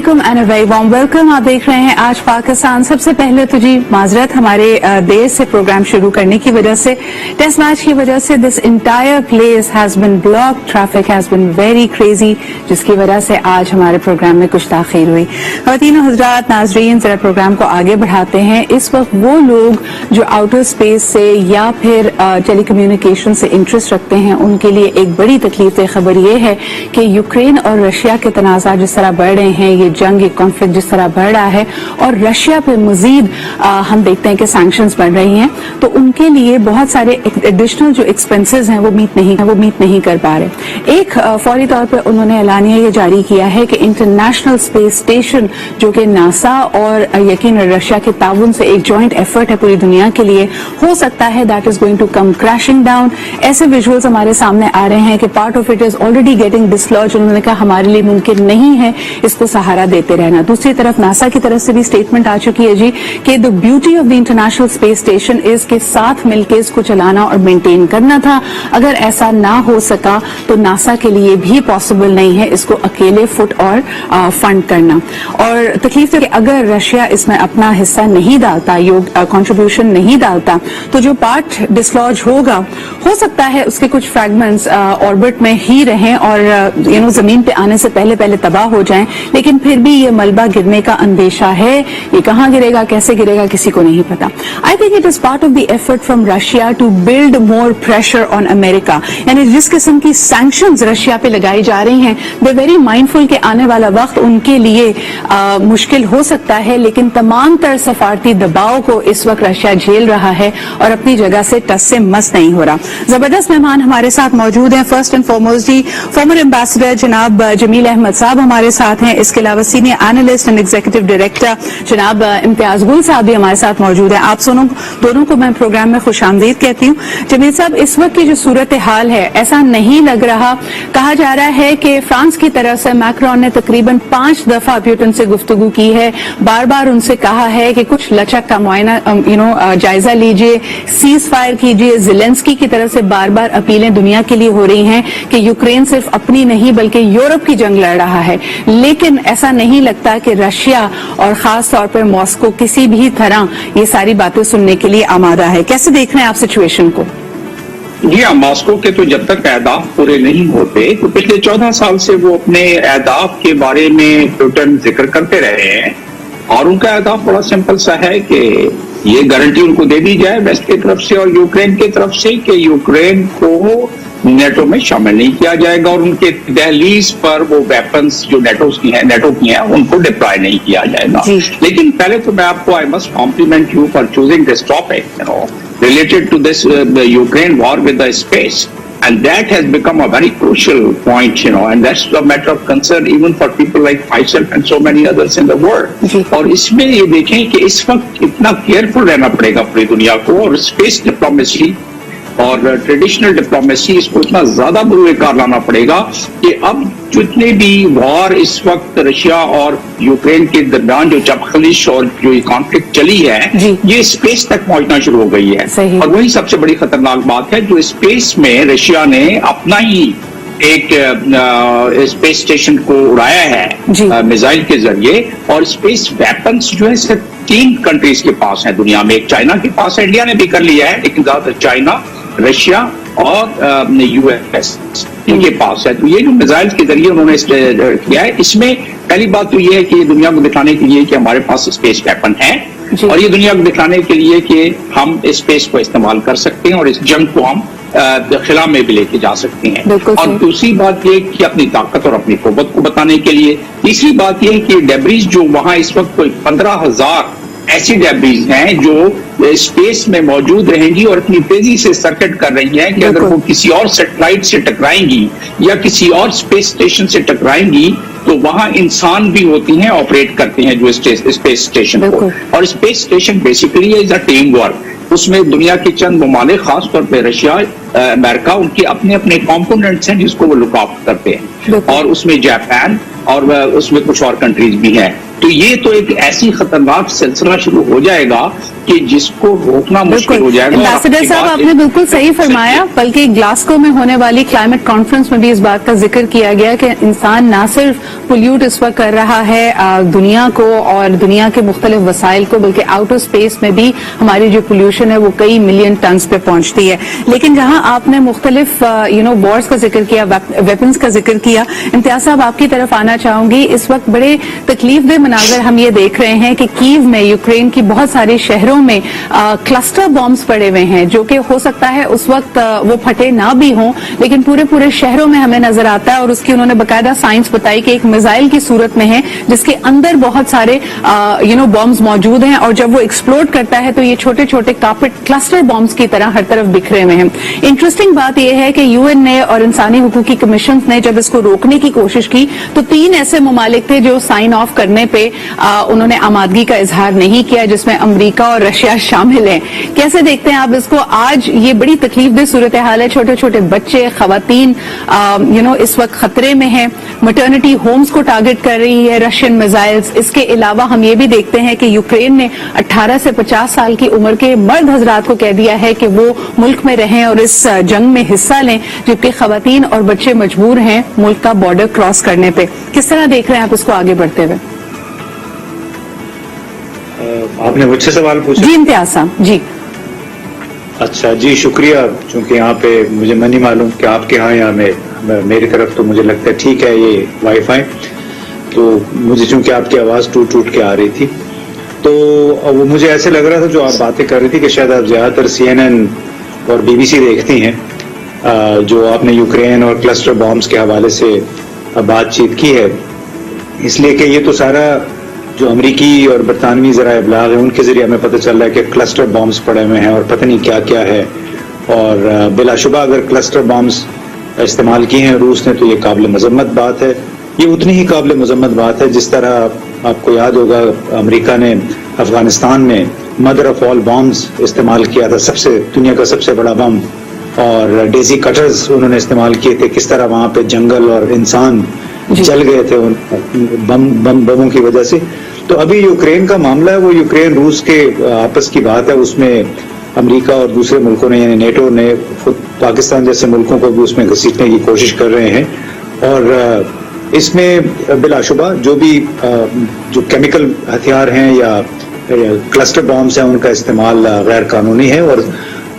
अस्सलामुअलैकुम and a very warm welcome. आप देख रहे हैं आज पाकिस्तान। सबसे पहले तो जी माजरत हमारे देर से प्रोग्राम शुरू करने की वजह से, टेस्ट मैच की वजह से this entire place has been block, traffic has been very crazy, जिसकी वजह से आज हमारे प्रोग्राम में कुछ ताखीर हुई। ख़वातीन और हज़रात, नाज़रीन, जरा प्रोग्राम को आगे बढ़ाते हैं। इस वक्त वो लोग जो आउटर स्पेस से या फिर टेली कम्युनिकेशन से इंटरेस्ट रखते हैं, उनके लिए एक बड़ी तकलीफ दह खबर ये है कि यूक्रेन और रशिया के तनाज़ा जिस तरह बढ़ रहे हैं, ये जंग, ये कॉन्फ्लिक्ट जिस तरह बढ़ रहा है और रशिया पे मजीद हम देखते हैं कि सैंक्शंस बढ़ रही हैं, तो उनके लिए बहुत सारे एडिशनल जो एक्सपेंसेस हैं वो मीट नहीं कर पा रहे। एक फौरी तौर पर उन्होंने एलानिया ये जारी किया है कि इंटरनेशनल स्पेस स्टेशन, जो कि नासा और यकीन रशिया के ताउन से एक जॉइंट एफर्ट है पूरी दुनिया के लिए, हो सकता है that is going to come crashing down. ऐसे विजुअल्स हमारे सामने आ रहे हैं कि part of it is already getting dislodge. उन्होंने कहा हमारे लिए मुमकिन नहीं है इसको सहारा देते रहना। दूसरी तरफ नासा की तरफ से भी स्टेटमेंट आ चुकी है जी कि the beauty of the international space station is के साथ मिलकर इसको चलाना और मेंटेन करना था। अगर ऐसा ना हो सका तो नासा के लिए भी पॉसिबल नहीं है इसको अकेले फुट और फंड करना। और तकलीफ है कि अगर रशिया इसमें अपना हिस्सा नहीं डालता, कंट्रीब्यूशन नहीं डालता, तो जो पार्ट डिसलॉज होगा, हो सकता है उसके कुछ फ्रैगमेंट्स ऑर्बिट में ही रहें और जमीन पे आने से पहले तबाह हो जाएं, लेकिन फिर भी ये मलबा गिरने का अंदेशा है। ये कहां गिरेगा, कैसे गिरेगा, किसी को नहीं पता। I think it is part of the effort from Russia to build more pressure on America. यानी जिस किस्म की सैंक्शंस रशिया पे लगाई जा रही हैं, दे वेरी माइंडफुल के आने वाला वक्त उनके लिए मुश्किल हो सकता है, लेकिन तमाम तर सफारती दबाव को इस वक्त रशिया झेल रहा है और अपनी जगह से टस से मस नहीं हो रहा। जबरदस्त मेहमान हमारे साथ मौजूद हैं। फर्स्ट एंड फॉरमोस्ट जी फॉर्मर एम्बेसडर जनाब जमील अहमद साहब हमारे साथ हैं। इसके अलावा senior analyst and executive director जनाब इम्तियाज गुल साहब भी हमारे साथ मौजूद हैं। आप दोनों को मैं प्रोग्राम में खुशामदीद कहती हूँ। जमील साहब, इस वक्त की जो सूरत हाल है, ऐसा नहीं लग रहा, कहा जा रहा है कि फ्रांस की तरफ से मैक्रोन ने तकरीबन 5 दफा पुतिन से गुफ्तगू की है, बार बार उनसे कहा है कि कुछ लचक का मुआयना जायजा लीजिए, सीज फायर कीजिए। ज़ेलेंस्की की तरफ से बार बार अपीलें दुनिया के लिए हो रही हैं कि यूक्रेन सिर्फ अपनी नहीं बल्कि यूरोप की जंग लड़ रहा है, लेकिन ऐसा नहीं लगता कि रशिया और खास तौर पर मॉस्को किसी भी तरह ये सारी बातें सुनने के लिए आमादा है। कैसे देख रहे हैं आप सिचुएशन को? जी हाँ, मॉस्को के तो जब तक अहदाफ पूरे नहीं होते, तो पिछले 14 साल से वो अपने अहदाफ के बारे में पुतिन जिक्र करते रहे हैं और उनका अहदाफ बड़ा सिंपल सा है कि ये गारंटी उनको दे दी जाए वेस्ट की तरफ से और यूक्रेन की तरफ से कि यूक्रेन को नेटो में शामिल नहीं किया जाएगा और उनके दहलीज पर वो वेपन्स जो नेटो की हैं उनको डिप्लॉय नहीं किया जाएगा। लेकिन पहले तो मैं आपको I must compliment you for choosing this topic related to this the Ukraine war with the space, and that has become a very crucial point, and that's a matter of concern even for people like myself and so many others in the world. और इसमें ये देखें कि इस वक्त इतना careful रहना पड़ेगा पूरी दुनिया को, और स्पेस डिप्लोमेसी और ट्रेडिशनल डिप्लोमेसी इसको इतना ज्यादा बुरुकार लाना पड़ेगा कि अब जितने भी वॉर इस वक्त रशिया और यूक्रेन के दरमियान जो जबखलिश और जो कॉन्फ्लिक्ट चली है, ये स्पेस तक पहुंचना शुरू हो गई है। और वही सबसे बड़ी खतरनाक बात है, जो स्पेस में रशिया ने अपना ही एक स्पेस स्टेशन को उड़ाया है मिसाइल के जरिए, और स्पेस वेपन्स जो है सिर्फ 3 कंट्रीज के पास है दुनिया में। एक चाइना के पास है, इंडिया ने भी कर लिया है, लेकिन ज्यादातर चाइना, रशिया और यूएस इनके पास है। तो ये जो मिसाइल के जरिए उन्होंने किया है, इसमें पहली बात तो ये है कि दुनिया को दिखाने के लिए कि हमारे पास स्पेस वेपन है, और ये दुनिया को दिखाने के लिए कि हम स्पेस को इस्तेमाल कर सकते हैं और इस जंग को हम खिला में भी लेके जा सकते हैं। और दूसरी बात ये कि अपनी ताकत और अपनी कुव्वत को बताने के लिए। तीसरी बात ये कि डेब्रीज जो वहां इस वक्त कोई 15,000 ऐसी डेब्रीज हैं जो स्पेस में मौजूद रहेंगी और इतनी तेजी से सर्किट कर रही हैं कि अगर वो किसी और सैटेलाइट से टकराएंगी या किसी और स्पेस स्टेशन से टकराएंगी, तो वहां इंसान भी होती हैं, ऑपरेट करते हैं जो स्पेस स्टेशन को। और space station basically is a team work. उसमें दुनिया के चंद ममालिक, खासतौर पर रशिया अमेरिका उनके अपने अपने कॉम्पोनेंट्स हैं जिसको वो लुक आउट करते हैं, और उसमें जापान और उसमें कुछ और कंट्रीज भी हैं। तो ये तो एक ऐसी खतरनाक सिलसिला शुरू हो जाएगा कि जिसको रोकना मुश्किल हो जाएगा। एम्बेसडर साहब, आपने बिल्कुल सही फरमाया, बल्कि ग्लासगो में होने वाली क्लाइमेट कॉन्फ्रेंस में भी इस बात का जिक्र किया गया कि इंसान ना सिर्फ पोल्यूट इस वक्त कर रहा है दुनिया को और दुनिया के मुख्तलिफ वसाइल को, बल्कि आउटर स्पेस में भी हमारी जो पोल्यूशन है वो कई मिलियन टन्स पे पहुंचती है। लेकिन जहां आपने मुख्तलिफ वॉर्स का जिक्र किया, वेपन्स का जिक्र किया, इम्तियाज साहब आपकी तरफ आना चाहूंगी। इस वक्त बड़े तकलीफदेह मनाजर हम ये देख रहे हैं कि कीव में, यूक्रेन की बहुत सारे शहरों में क्लस्टर बॉम्ब्स पड़े हुए हैं, जो कि हो सकता है उस वक्त वो फटे ना भी हों, लेकिन पूरे शहरों में हमें नजर आता है। और उसकी उन्होंने बाकायदा साइंस बताई कि एक मिसाइल की सूरत में है जिसके अंदर बहुत सारे बॉम्ब्स मौजूद हैं, और जब वो एक्सप्लोड करता है तो ये छोटे छोटे कार्पेट क्लस्टर बॉम्ब्स की तरह हर तरफ बिखरे हुए हैं। इंटरेस्टिंग बात यह है कि यूएन ने और इंसानी हुकूकी कमीशन ने जब इसको रोकने की कोशिश की तो 3 ऐसे ममालिक थे जो साइन ऑफ करने पे उन्होंने आमादगी का इजहार नहीं किया, जिसमें अमेरिका और रशिया शामिल हैं। कैसे देखते हैं आप इसको? आज ये बड़ी तकलीफदेह सूरत हाल है, छोटे छोटे बच्चे, खवातीन इस वक्त खतरे में हैं। मैटरनिटी होम्स को टारगेट कर रही है रशियन मिसाइल्स। इसके अलावा हम ये भी देखते हैं कि यूक्रेन ने 18 से 50 साल की उम्र के मर्द हजरात को कह दिया है कि वो मुल्क में रहें और इस जंग में हिस्सा लें, जबकि खवातीन और बच्चे मजबूर हैं मुल्क का बॉर्डर क्रॉस करने पे। किस तरह देख रहे हैं आप इसको आगे बढ़ते हुए? आपने मुझसे सवाल पूछा? जी इम्तियाज साहब जी। अच्छा जी, शुक्रिया। चूंकि यहाँ पे मुझे नहीं मालूम कि आपके यहाँ या मेरी तरफ तो मुझे लगता है ठीक है ये वाईफाई, तो मुझे चूंकि आपकी आवाज़ टूट टूट के आ रही थी तो वो मुझे ऐसे लग रहा था जो आप बातें कर रही थी कि शायद आप ज़्यादातर CNN और BBC देखती हैं, जो आपने यूक्रेन और क्लस्टर बॉम्ब्स के हवाले से बातचीत की है, इसलिए कि ये तो सारा जो अमरीकी और बरतानवी ज़राए इब्लाग है उनके ज़रिए हमें पता चल रहा है कि क्लस्टर बॉम्ब्स पड़े हुए हैं और पता नहीं क्या क्या है। और बिलाशुबा अगर क्लस्टर बॉम्ब्स इस्तेमाल किए हैं रूस ने तो ये काबिल मजम्मत बात है। ये उतनी ही काबिल मजम्मत बात है जिस तरह आपको याद होगा अमेरिका ने अफगानिस्तान में मदर ऑफ ऑल बॉम्ब्स इस्तेमाल किया था, दुनिया का सबसे बड़ा बम, और डेजी कटर्स उन्होंने इस्तेमाल किए थे। किस तरह वहाँ पे जंगल और इंसान जल गए थे उन बमों की वजह से। तो अभी यूक्रेन का मामला है, वो यूक्रेन रूस के आपस की बात है, उसमें अमेरिका और दूसरे मुल्कों ने यानी नेटो ने खुद पाकिस्तान जैसे मुल्कों को भी उसमें घसीटने की कोशिश कर रहे हैं। और इसमें बिलाशुबा जो भी जो केमिकल हथियार हैं या क्लस्टर बॉम्ब्स हैं उनका इस्तेमाल गैर कानूनी है, और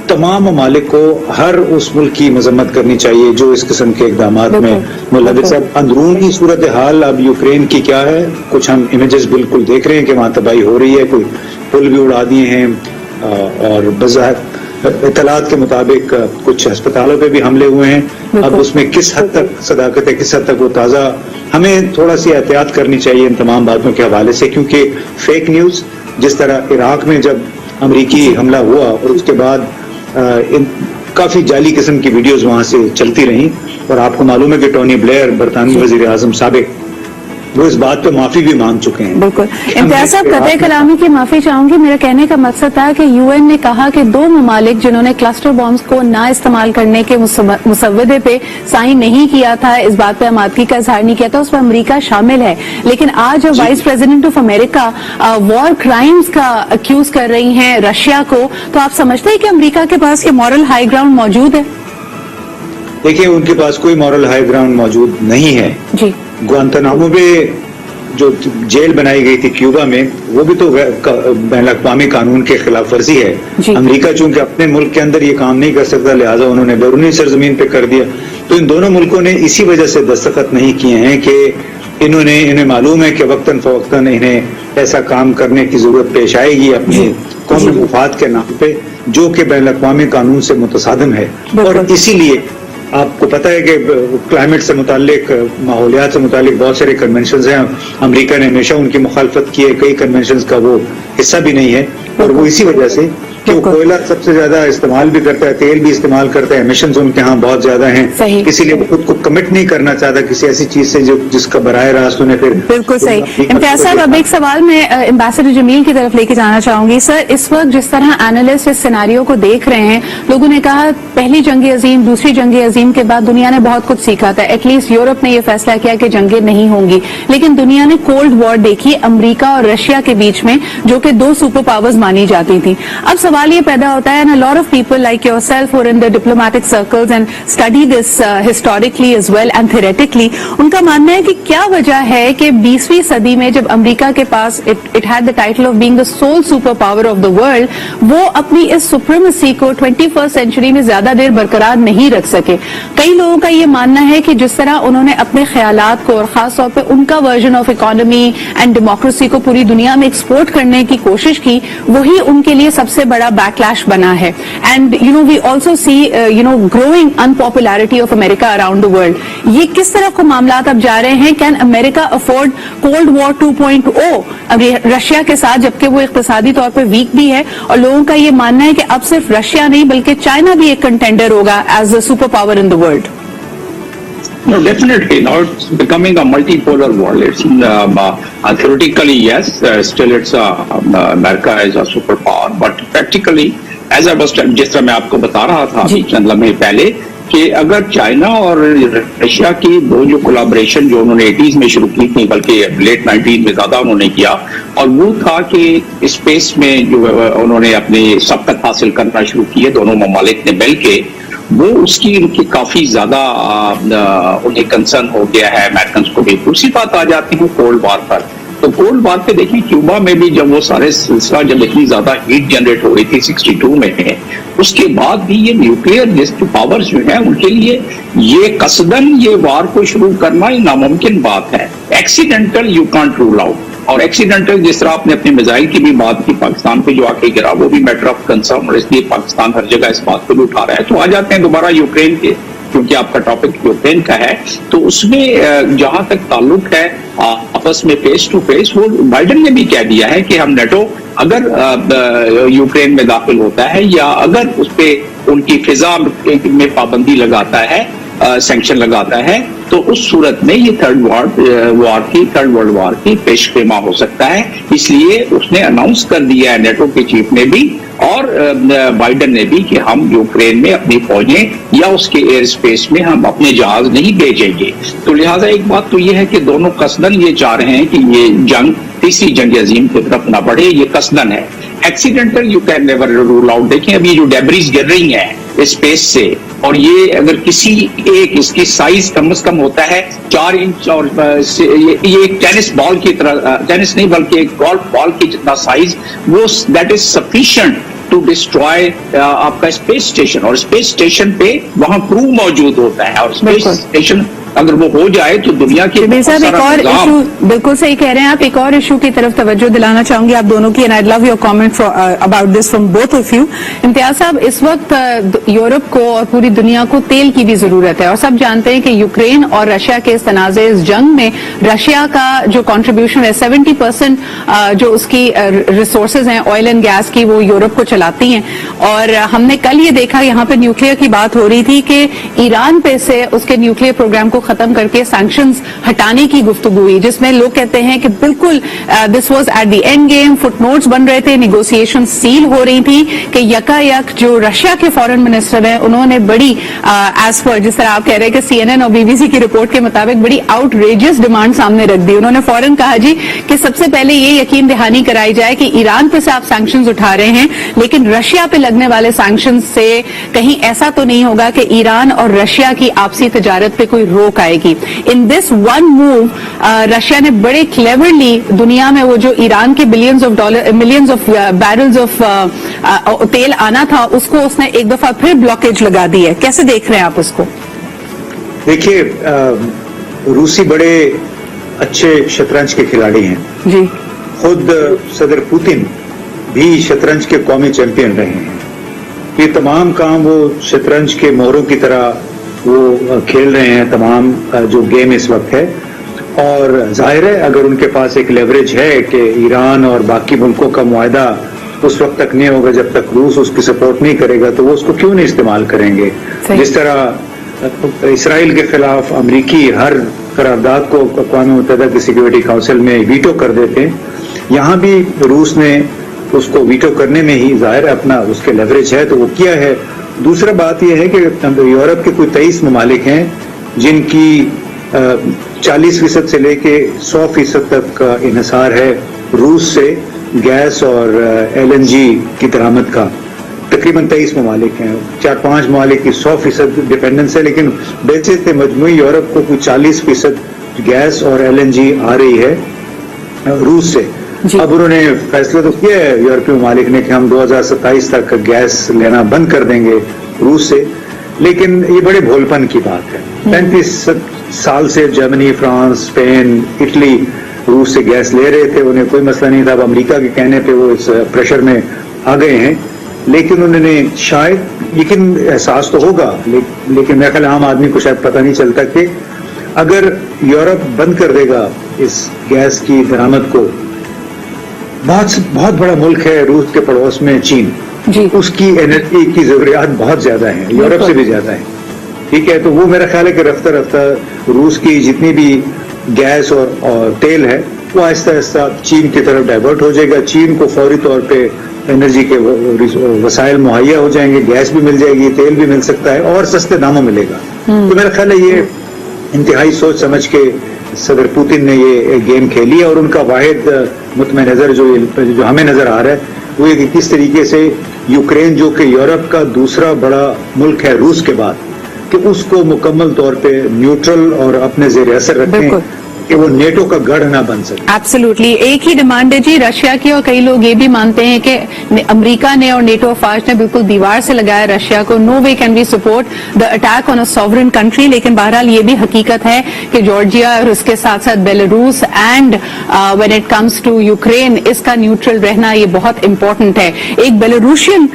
तमाम ममालिक को हर उस मुल्क की मजम्मत करनी चाहिए जो इस किस्म के इकदामात में मुलविस है। अंदरूनी सूरत हाल अब यूक्रेन की क्या है, कुछ हम इमेजेस बिल्कुल देख रहे हैं कि वहाँ तबाही हो रही है, कोई पुल भी उड़ा दिए हैं, और बज़ाहिर इतलात के मुताबिक कुछ अस्पतालों पे भी हमले हुए हैं। अब उसमें किस हद तक सदाकत है, किस हद तक वो ताज़ा, हमें थोड़ा सी एहतियात करनी चाहिए इन तमाम बातों के हवाले से, क्योंकि फेक न्यूज़ जिस तरह इराक में जब अमरीकी हमला हुआ और उसके बाद काफी जाली किस्म की वीडियोस वहां से चलती रहीं, और आपको मालूम है कि टोनी ब्लेयर बरतानवी वजीर आजम साबिक वो इस बात पे माफी भी मांग चुके हैं। बिल्कुल इम्तियाज साहब, कतई कलामी की माफी चाहूंगी। मेरा कहने का मकसद था कि यूएन ने कहा कि 2 ममालिक जिन्होंने क्लस्टर बॉम्ब्स को ना इस्तेमाल करने के मुसव्वदे पे साइन नहीं किया था, इस बात पे आमादगी का इजहार नहीं किया था, उसमें अमेरिका शामिल है। लेकिन आज जब vice president of America war crimes का अक्यूज कर रही हैं रशिया को, तो आप समझते हैं कि अमेरिका के पास ये मॉरल हाई ग्राउंड मौजूद है? देखिए, उनके पास कोई मॉरल हाई ग्राउंड मौजूद नहीं है जी। गुआंतानामो में जो जेल बनाई गई थी क्यूबा में, वो भी तो बैनुल-अक़वामी कानून के खिलाफ वर्जी है। अमेरिका चूंकि अपने मुल्क के अंदर ये काम नहीं कर सकता, लिहाजा उन्होंने बैरूनी सरजमीन पे कर दिया। तो इन दोनों मुल्कों ने इसी वजह से दस्तखत नहीं किए हैं कि इन्हें मालूम है कि वक्तन फवक्तन इन्हें ऐसा काम करने की जरूरत पेश आएगी अपने कौमी मुफाद के नाम पे, जो कि बैनुल-अक़वामी कानून से मुतसादिम है। और इसीलिए आपको पता है कि क्लाइमेट से मुतालिक, माहौलियात से मुतालिक बहुत सारे कन्वेंशंस हैं। अमेरिका ने हमेशा उनकी मुखालफत की है, कई कन्वेंशंस का वो हिस्सा भी नहीं है, और वो इसी वजह से کہ وہ کوئلہ سب سے زیادہ استعمال بھی کرتا ہے, تیل بھی استعمال کرتا ہے, ایمیشنز ان کے ہاں بہت زیادہ ہیں, اسی لیے وہ خود کو کمٹ نہیں کرنا چاہتا کسی ایسی چیز سے جس کا براہ راست انہیں پھر. بالکل صحیح. امتیاز صاحب, اب ایک سوال میں ایمبیسڈر جمیل کی طرف لے کے جانا چاہوں گی. سر, اس وقت جس طرح اینالسٹ اس سیناریو کو دیکھ رہے ہیں, لوگوں نے کہا پہلی جنگ عظیم, دوسری جنگ عظیم کے بعد دنیا نے بہت کچھ سیکھا تھا, ایٹ لیسٹ یورپ نے یہ فیصلہ کیا کہ جنگیں نہیں ہوں گی, لیکن دنیا نے کولڈ وار دیکھی امریکہ اور رشیا کے بیچ میں, جو کہ دو سپر پاورز مانی جاتی تھیں. اب سوال یہ پیدا ہوتا ہے, and a lot of people like yourself who are in the diplomatic circles and study this historically as well and theoretically, ان کا ماننا ہے کہ کیا وجہ ہے کہ 20ویں صدی میں جب امریکہ کے پاس it had the title of being the sole super power of the world, وہ اپنی اس supremacy کو 21st century میں زیادہ دیر برقرار نہیں رکھ سکے. کئی لوگوں کا یہ ماننا ہے کہ جس طرح انہوں نے اپنے خیالات کو اور خاص طور پہ ان کا version of economy and democracy کو پوری دنیا میں ایکسپورٹ کرنے کی کوشش کی, وہی ان کے لیے سب سے بڑا بیکلیش بنا ہے. And we also see growing unpopularity of America around the world. یہ کس طرح کو معاملات اب جا رہے ہیں؟ Can America afford cold war 2.0 Russia کے ساتھ, جبکہ وہ اقتصادی طور پہ ویک بھی ہے, اور لوگوں کا یہ ماننا ہے کہ اب صرف رشیا نہیں بلکہ چائنا بھی ایک کنٹینڈر ہوگا as a super power in the world. No, definitely. Now it's becoming a multipolar world. It's theoretically, yes, still it's America is a superpower, but practically, as I was جس طرح میں آپ کو بتا رہا تھا ابھی چند لمحے پہلے, کہ اگر چائنا اور رشیا کی دو جو کولابریشن جو انہوں نے 80s میں شروع کی تھی, بلکہ لیٹ 90s میں زیادہ انہوں نے کیا, اور وہ تھا کہ اسپیس میں جو انہوں نے اپنی سبقت حاصل کرنا شروع کی ہے دونوں ممالک نے مل کے, وہ اس کی ان کی کافی زیادہ انہیں کنسرن ہو گیا ہے امریکنز کو بھی. دوسری بات آ جاتی ہے کولڈ وار پر. تو کولڈ وار پہ دیکھیے کیوبا میں بھی جب وہ سارے سلسلہ جب اتنی زیادہ ہیٹ جنریٹ ہو رہی تھی 62 میں, اس کے بعد بھی یہ نیوکلیئر پاورز جو ہیں ان کے لیے یہ قصدن یہ وار کو شروع کرنا ہی ناممکن بات ہے. Accidental you can't rule out. اور ایکسیڈنٹل جس طرح آپ نے اپنے میزائل کی بھی بات کی, پاکستان پہ جو آ کے گرا وہ بھی میٹر آف کنسرن, اور اس لیے پاکستان ہر جگہ اس بات کو بھی اٹھا رہا ہے. تو آ جاتے ہیں دوبارہ یوکرین کے, کیونکہ آپ کا ٹاپک یوکرین کا ہے. تو اس میں جہاں تک تعلق ہے آپس میں فیس ٹو فیس, وہ بائیڈن نے بھی کہہ دیا ہے کہ ہم نیٹو اگر یوکرین میں داخل ہوتا ہے یا اگر اس پہ ان کی فضا میں پابندی لگاتا ہے, سینکشن لگاتا ہے, تو اس صورت میں یہ تھرڈ ورلڈ وار کی پیش خیمہ ہو سکتا ہے. اس لیے اس نے اناؤنس کر دیا ہے نیٹو کے چیف نے بھی اور بائیڈن نے بھی کہ ہم یوکرین میں اپنی فوجیں یا اس کے ایئر اسپیس میں ہم اپنے جہاز نہیں بھیجیں گے. تو لہٰذا ایک بات تو یہ ہے کہ دونوں قصدن یہ چاہ رہے ہیں کہ یہ جنگ تیسری جنگ عظیم کی طرف نہ بڑھے, یہ قصدن ہے. Accidental you can never rule out. دیکھیں ابھی جو ڈیبریز گر رہی ہیں اسپیس سے, اور یہ اگر کسی ایک اس کی سائز کم از کم ہوتا ہے 4 انچ, اور یہ ایک ٹینس بال کی طرح, ٹینس نہیں بلکہ ایک گولف بال کی جتنا سائز, وہ that is sufficient to destroy آپ کا اسپیس اسٹیشن. اور اسپیس اسٹیشن پہ وہاں کرو موجود ہوتا ہے, اور اسپیس اسٹیشن اگر وہ ہو جائے تو دنیا کے صاحب ایک اور ایشو, بالکل صحیح کہہ رہے ہیں آپ, ایک اور ایشو کی طرف توجہ دلانا چاہوں گی آپ دونوں کی, and I love your comment about this from both of you. Imtiaz صاحب, اس وقت یورپ کو اور پوری دنیا کو تیل کی بھی ضرورت ہے, اور سب جانتے ہیں کہ یوکرین اور رشیا کے اس تنازع اس جنگ میں رشیا کا جو کنٹریبیوشن ہے 70% جو اس کی ریسورسز ہیں آئل اینڈ گیس کی, وہ یورپ کو چلاتی ہیں. اور ہم نے کل یہ دیکھا, یہاں پہ نیوکلیئر کی بات ہو رہی تھی کہ ایران پہ سے اس کے نیوکلیئر پروگرام کو ختم کر کے سینکشنز ہٹانے کی گفتگو ہوئی, جس میں لوگ کہتے ہیں کہ بالکل this was at the end game, footnotes بن رہے تھے, نیگوسیشن سیل ہو رہی تھی کہ یکا یک جو رشیا کے فارن منسٹر ہیں انہوں نے بڑی ایز پر جس طرح آپ کہہ رہے ہیں کہ CNN اور BBC کی رپورٹ کے مطابق بڑی آؤٹ ریجس ڈیمانڈ سامنے رکھ دی. انہوں نے فوراً کہا جی کہ سب سے پہلے یہ یقین دہانی کرائی جائے کہ ایران پہ سے آپ سینکشنز اٹھا رہے ہیں, لیکن رشیا پہ لگنے والے سینکشنز سے کہیں ایسا تو نہیں ہوگا کہ ایران اور رشیا کی آپسی تجارت پہ کوئی روک آئے گی. ان دس ون موو رشیا نے بڑے کلیورلی دنیا میں وہ جو ایران کے ملینز آف بیرلز آف تیل آنا تھا, اس کو اس نے ایک دفعہ پھر بلاکیج لگا دی ہے. کیسے دیکھ رہے ہیں آپ اس کو؟ دیکھیے, روسی بڑے اچھے شطرنج کے کھلاڑی ہیں جی, خود صدر پوتن بھی شطرنج کے قومی چیمپئن رہے ہیں. یہ تمام کام وہ شطرنج کے مہروں کی طرح وہ کھیل رہے ہیں تمام جو گیم اس وقت ہے. اور ظاہر ہے اگر ان کے پاس ایک لیوریج ہے کہ ایران اور باقی ملکوں کا معاہدہ उस वक्त तक नहीं होगा जब तक रूस उसकी सपोर्ट नहीं करेगा, तो वो उसको क्यों नहीं इस्तेमाल करेंगे। जिस तरह इसराइल के खिलाफ अमरीकी हर करारदाद को अक़वाम मुत्तहिदा की सिक्योरिटी काउंसिल में वीटो कर देते हैं, यहाँ भी रूस ने उसको वीटो करने में ही जाहिर अपना उसके लेवरेज है तो वो किया है। दूसरा बात यह है कि यूरोप के कोई 23 ममालिक हैं जिनकी 40% से लेके 100% तक का इन्हिसार है रूस से गैस और LNG की दरामद का। तकरीबन 23 ममालिक हैं, 4-5 ममालिक की 100% डिपेंडेंस है, लेकिन वैसे से मजमूई यूरोप को कुछ 40% गैस और LNG आ रही है रूस से। अब उन्होंने फैसला तो किया है यूरोपीय ममालिक ने कि हम 2027 तक गैस लेना बंद कर देंगे रूस से, लेकिन ये बड़े भोलपन की बात है। 35 साल से जर्मनी, फ्रांस, स्पेन, इटली रूस से गैस ले रहे थे, उन्हें कोई मसला नहीं था। अब अमेरिका के कहने पे वो इस प्रेशर में आ गए हैं, लेकिन उन्होंने शायद, लेकिन एहसास तो होगा, लेकिन मेरे ख्याल आम आदमी को शायद पता नहीं चलता कि अगर यूरोप बंद कर देगा इस गैस की दरामद को, बहुत बड़ा मुल्क है रूस के पड़ोस में चीन जी, उसकी एनर्जी की जरूरियात बहुत ज्यादा है, यूरोप से भी ज्यादा है, ठीक है। तो वो मेरा ख्याल है कि रफ्ता रफ्ता रूस की जितनी भी गैस और तेल है वो आहिस्ता आहिस्ता चीन की तरफ डाइवर्ट हो जाएगा। चीन को फौरी तौर पे एनर्जी के वसाइल मुहैया हो जाएंगे, गैस भी मिल जाएगी, तेल भी मिल सकता है और सस्ते दामों मिलेगा। तो मेरा ख्याल है ये इंतहाई सोच समझ के सदर पुतिन ने ये गेम खेली है, और उनका वाहिद मुतमईन नजर जो हमें नजर आ रहा है वो ये कि किस तरीके से यूक्रेन, जो कि यूरोप का दूसरा बड़ा मुल्क है रूस के बाद, कि उसको मुकम्मल तौर पे न्यूट्रल और अपने ज़ेर असर रखें कि वो नेटो का गढ़ ना बन सके। एब्सोल्युटली। एक ही डिमांड है जी रशिया की, और कई लोग ये भी मानते हैं कि अमेरिका ने और नेटो अफवाज ने बिल्कुल दीवार से लगाया रशिया को। No way can we support the attack on a sovereign country, लेकिन बहरहाल ये भी हकीकत है कि जॉर्जिया और उसके साथ साथ Belarus and when it comes to Ukraine, इसका न्यूट्रल रहना ये बहुत इंपॉर्टेंट है। एक बेलारूशियन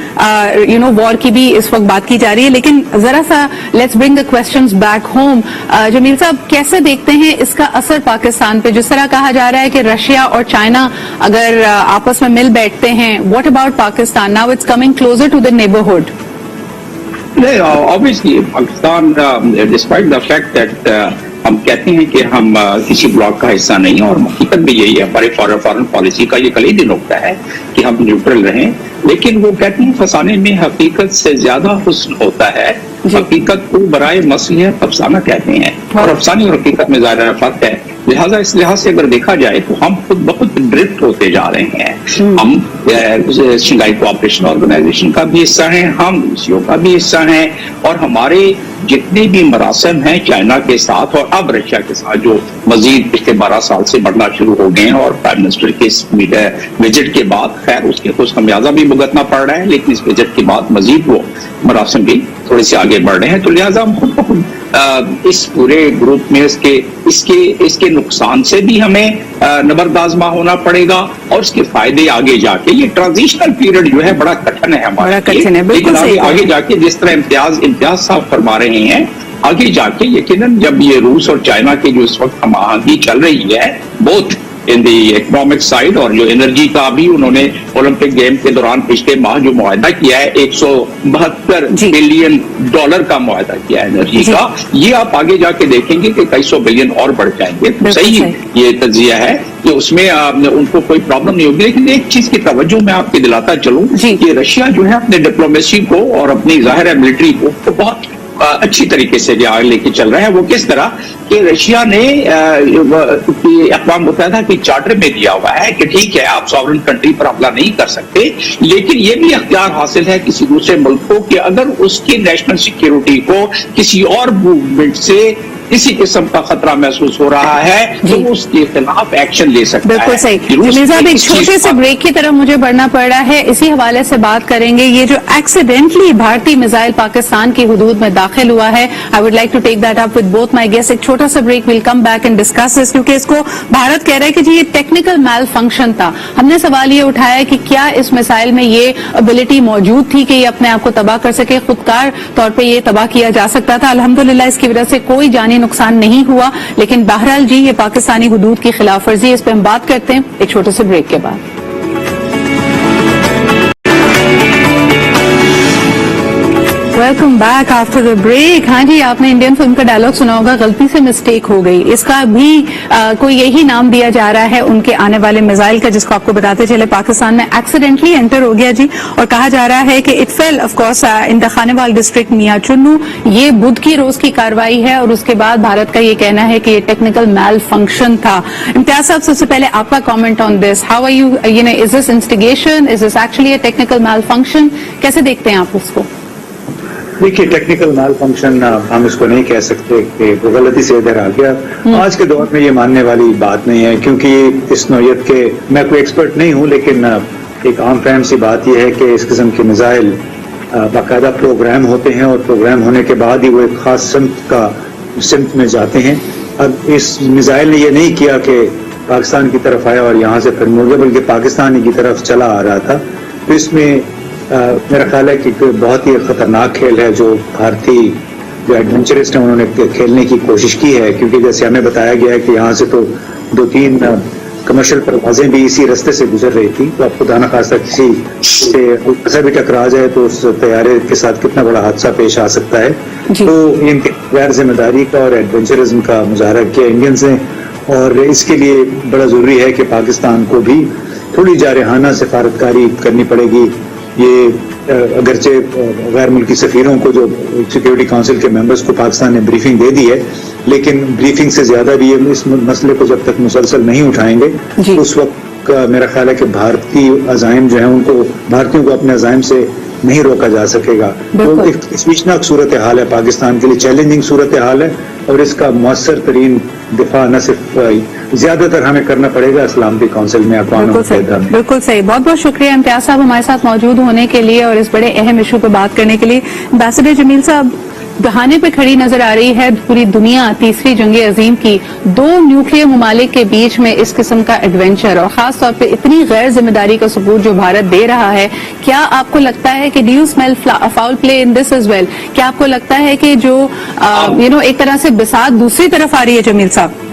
वॉर की भी इस वक्त बात की जा रही है, लेकिन जरा सा let's bring the questions back home. Jameel साहब, कैसे देखते हैं इसका असर पाकिस्तान पे? जिस तरह कहा जा रहा है कि रशिया और चाइना अगर आपस में मिल बैठते हैं, what about Pakistan? Now it's coming closer to the neighbourhood. Obviously Pakistan, despite the fact that हम कहते हैं कि हम किसी ब्लॉक का हिस्सा नहीं है, और हकीकत भी यही है, हमारे फॉरेन पॉलिसी का ये कलीदी नुक्ता है कि हम न्यूट्रल रहें, लेकिन वो कहते हैं फसाने में हकीकत से ज्यादा हुस्न होता है। हकीकत को बराए मसलिहत अफसाना कहते हैं, और अफसाने और हकीकत में ज़ाहिर फर्क है। लिहाजा इस लिहाज से अगर देखा जाए तो हम खुद बहुत ड्रिफ्ट होते जा रहे हैं। हम शंघाई कोऑपरेशन ऑर्गेनाइजेशन का भी हिस्सा हैं, हम UCO का भी हिस्सा हैं, और हमारे जितने भी मरासम हैं चाइना के साथ और अब रशिया के साथ, जो मजीद पिछले 12 साल से बढ़ना शुरू हो गए हैं, और प्राइम मिनिस्टर के इस विजिट के बाद खैर उसके कुछ खमियाजा भी भुगतना पड़ रहा है, लेकिन इस विजिट के बाद मजीद वो मरासम भी थोड़े से आगे बढ़ रहे हैं। तो लिहाजा हम खुद को इस पूरे ग्रुप में इसके नुकसान से भी हमें नबरदाजमा होना पड़ेगा, और इसके फायदे आगे जाके, ये ट्रांजिशनल पीरियड जो है बड़ा कठिन है हमारे लिए, लेकिन आगे जाके जिस तरह इम्तियाज साहब फरमा रहे हैं, आगे जाके यकीनन जब ये रूस और चाइना की जो इस वक्त हमारी चल रही है, both in the economic side, और जो एनर्जी का भी उन्होंने ओलंपिक गेम के दौरान पिछले माह जो मुआहदा किया है, $172 बिलियन का मुआहदा किया है एनर्जी का, ये आप आगे जाके देखेंगे कि कई सौ बिलियन और बढ़ जाएंगे। तो सही ये तजिया है कि उसमें उनको कोई प्रॉब्लम नहीं होगी। लेकिन एक चीज की तवज्जो मैं आपकी दिलाता चलूं कि रशिया जो है अपने डिप्लोमेसी को और अपनी जाहिर है मिलिट्री को बहुत अच्छी तरीके से जो लेके चल रहा है। वो किस तरह कि रशिया ने अक़वाम मुत्तहिदा के चार्टर में दिया हुआ है कि ठीक है आप सॉवरेन कंट्री पर हमला नहीं कर सकते, लेकिन ये भी अख्तियार हासिल है किसी दूसरे मुल्क को कि अगर उसकी नेशनल सिक्योरिटी को किसी और मूवमेंट से किसी किस्म का खतरा महसूस हो रहा है तो वो उसके खिलाफ एक्शन ले सकता है। बिल्कुल सही। जमील साहब, एक छोटे से ब्रेक की तरफ मुझे बढ़ना पड़ रहा है, इसी हवाले से बात करेंगे। ये जो एक्सीडेंटली भारतीय मिसाइल पाकिस्तान की हुदूद में दाखिल हुआ है, I would like to take that up with both my guest. एक छोटा सा break, will come back and discuss this, क्योंकि इसको भारत कह रहा है कि जी ये टेक्निकल मैल फंक्शन था। हमने सवाल ये उठाया कि क्या इस मिसाइल में ये एबिलिटी मौजूद थी कि ये अपने आप को तबाह कर सके, खुदकार तौर पर ये तबाह किया जा सकता था। अल्हम्दुलिल्लाह इसकी वजह से कोई जानी नुकसान नहीं हुआ, लेकिन बहरहाल जी ये पाकिस्तानी हुदूद की खिलाफ वर्जी, इस पर हम बात करते हैं एक छोटे से ब्रेक के बाद। Welcome back after the break. हाँ जी, आपने इंडियन फिल्म का डायलॉग सुना होगा, गलती से मिस्टेक हो गई। इसका भी कोई यही नाम दिया जा रहा है उनके आने वाले मिसाइल का, जिसको आपको बताते चले पाकिस्तान में एक्सीडेंटली एंटर हो गया जी। और कहा जा रहा है कि it fell of course in the Khanewal district Mian Channu. ये बुध की रोज की कार्रवाई है और उसके बाद भारत का ये कहना है कि ये टेक्निकल मैल फंक्शन था। इम्तियाज साहब, सबसे पहले आपका comment on this, how are you, is this instigation, is this actually a technical malfunction, कैसे देखते हैं आप उसको? देखिए, टेक्निकल माल फंक्शन हम इसको नहीं कह सकते कि वो गलती से इधर आ गया। आज के दौर में ये मानने वाली बात नहीं है, क्योंकि इस नौयत के, मैं कोई एक्सपर्ट नहीं हूँ, लेकिन एक आम फहम सी बात यह है कि इस किस्म के मिसाइल बाकायदा प्रोग्राम होते हैं और प्रोग्राम होने के बाद ही वो एक खास सिमत में जाते हैं। अब इस मिसाइल ने ये नहीं किया कि पाकिस्तान की तरफ आया और यहाँ से फिर मुड़ गया, बल्कि पाकिस्तान की तरफ चला आ रहा था। तो इसमें मेरा ख्याल है कि बहुत ही खतरनाक खेल है जो भारतीय जो एडवेंचरिस्ट हैं उन्होंने खेलने की कोशिश की है, क्योंकि जैसे हमें बताया गया है कि यहाँ से तो 2-3 कमर्शियल परवाजें भी इसी रास्ते से गुजर रही थी। तो आप खुदा न खास्ता किसी से ऐसा भी टकरा जाए तो उस तैयारे के साथ कितना बड़ा हादसा पेश आ सकता है। तो इनके गैर जिम्मेदारी का और एडवेंचरिज्म का मुजाहरा किया इंडियंस ने, और इसके लिए बड़ा जरूरी है कि पाकिस्तान को भी थोड़ी जारहाना सिफारतकारी करनी पड़ेगी। ये अगरचे गैर मुल्की सफीरों को, जो सिक्योरिटी काउंसिल के मेंबर्स को पाकिस्तान ने ब्रीफिंग दे दी है, लेकिन ब्रीफिंग से ज्यादा भी ये इस मसले को जब तक मुसलसल नहीं उठाएंगे तो उस वक्त मेरा ख्याल है कि भारतीय अजाइम जो है उनको, भारतीयों को अपने अजाइम से नहीं रोका जा सकेगा। तो एक तशवीशनाक सूरत हाल है पाकिस्तान के लिए, चैलेंजिंग सूरत हाल है, और इसका मौसर तरीन दिफा न सिर्फ ज्यादातर हमें करना पड़ेगा सलामती काउंसिल में, अक़वाम मुत्तहिदा में। बिल्कुल सही, बहुत बहुत शुक्रिया इम्तियाज साहब हमारे साथ मौजूद होने के लिए और इस बड़े अहम इशू पर बात करने के लिए। एम्बेसडर जमील साहब, बहाने पे खड़ी नजर आ रही है पूरी दुनिया तीसरी जंग अजीम की, 2 न्यूक्लियर ममालिक के बीच में इस किस्म का एडवेंचर, और खास तौर पे इतनी गैर जिम्मेदारी का सबूत जो भारत दे रहा है। क्या आपको लगता है कि do you smell foul play in this as well? क्या आपको लगता है कि जो एक तरह से बिसात दूसरी तरफ आ रही है? जमील साहब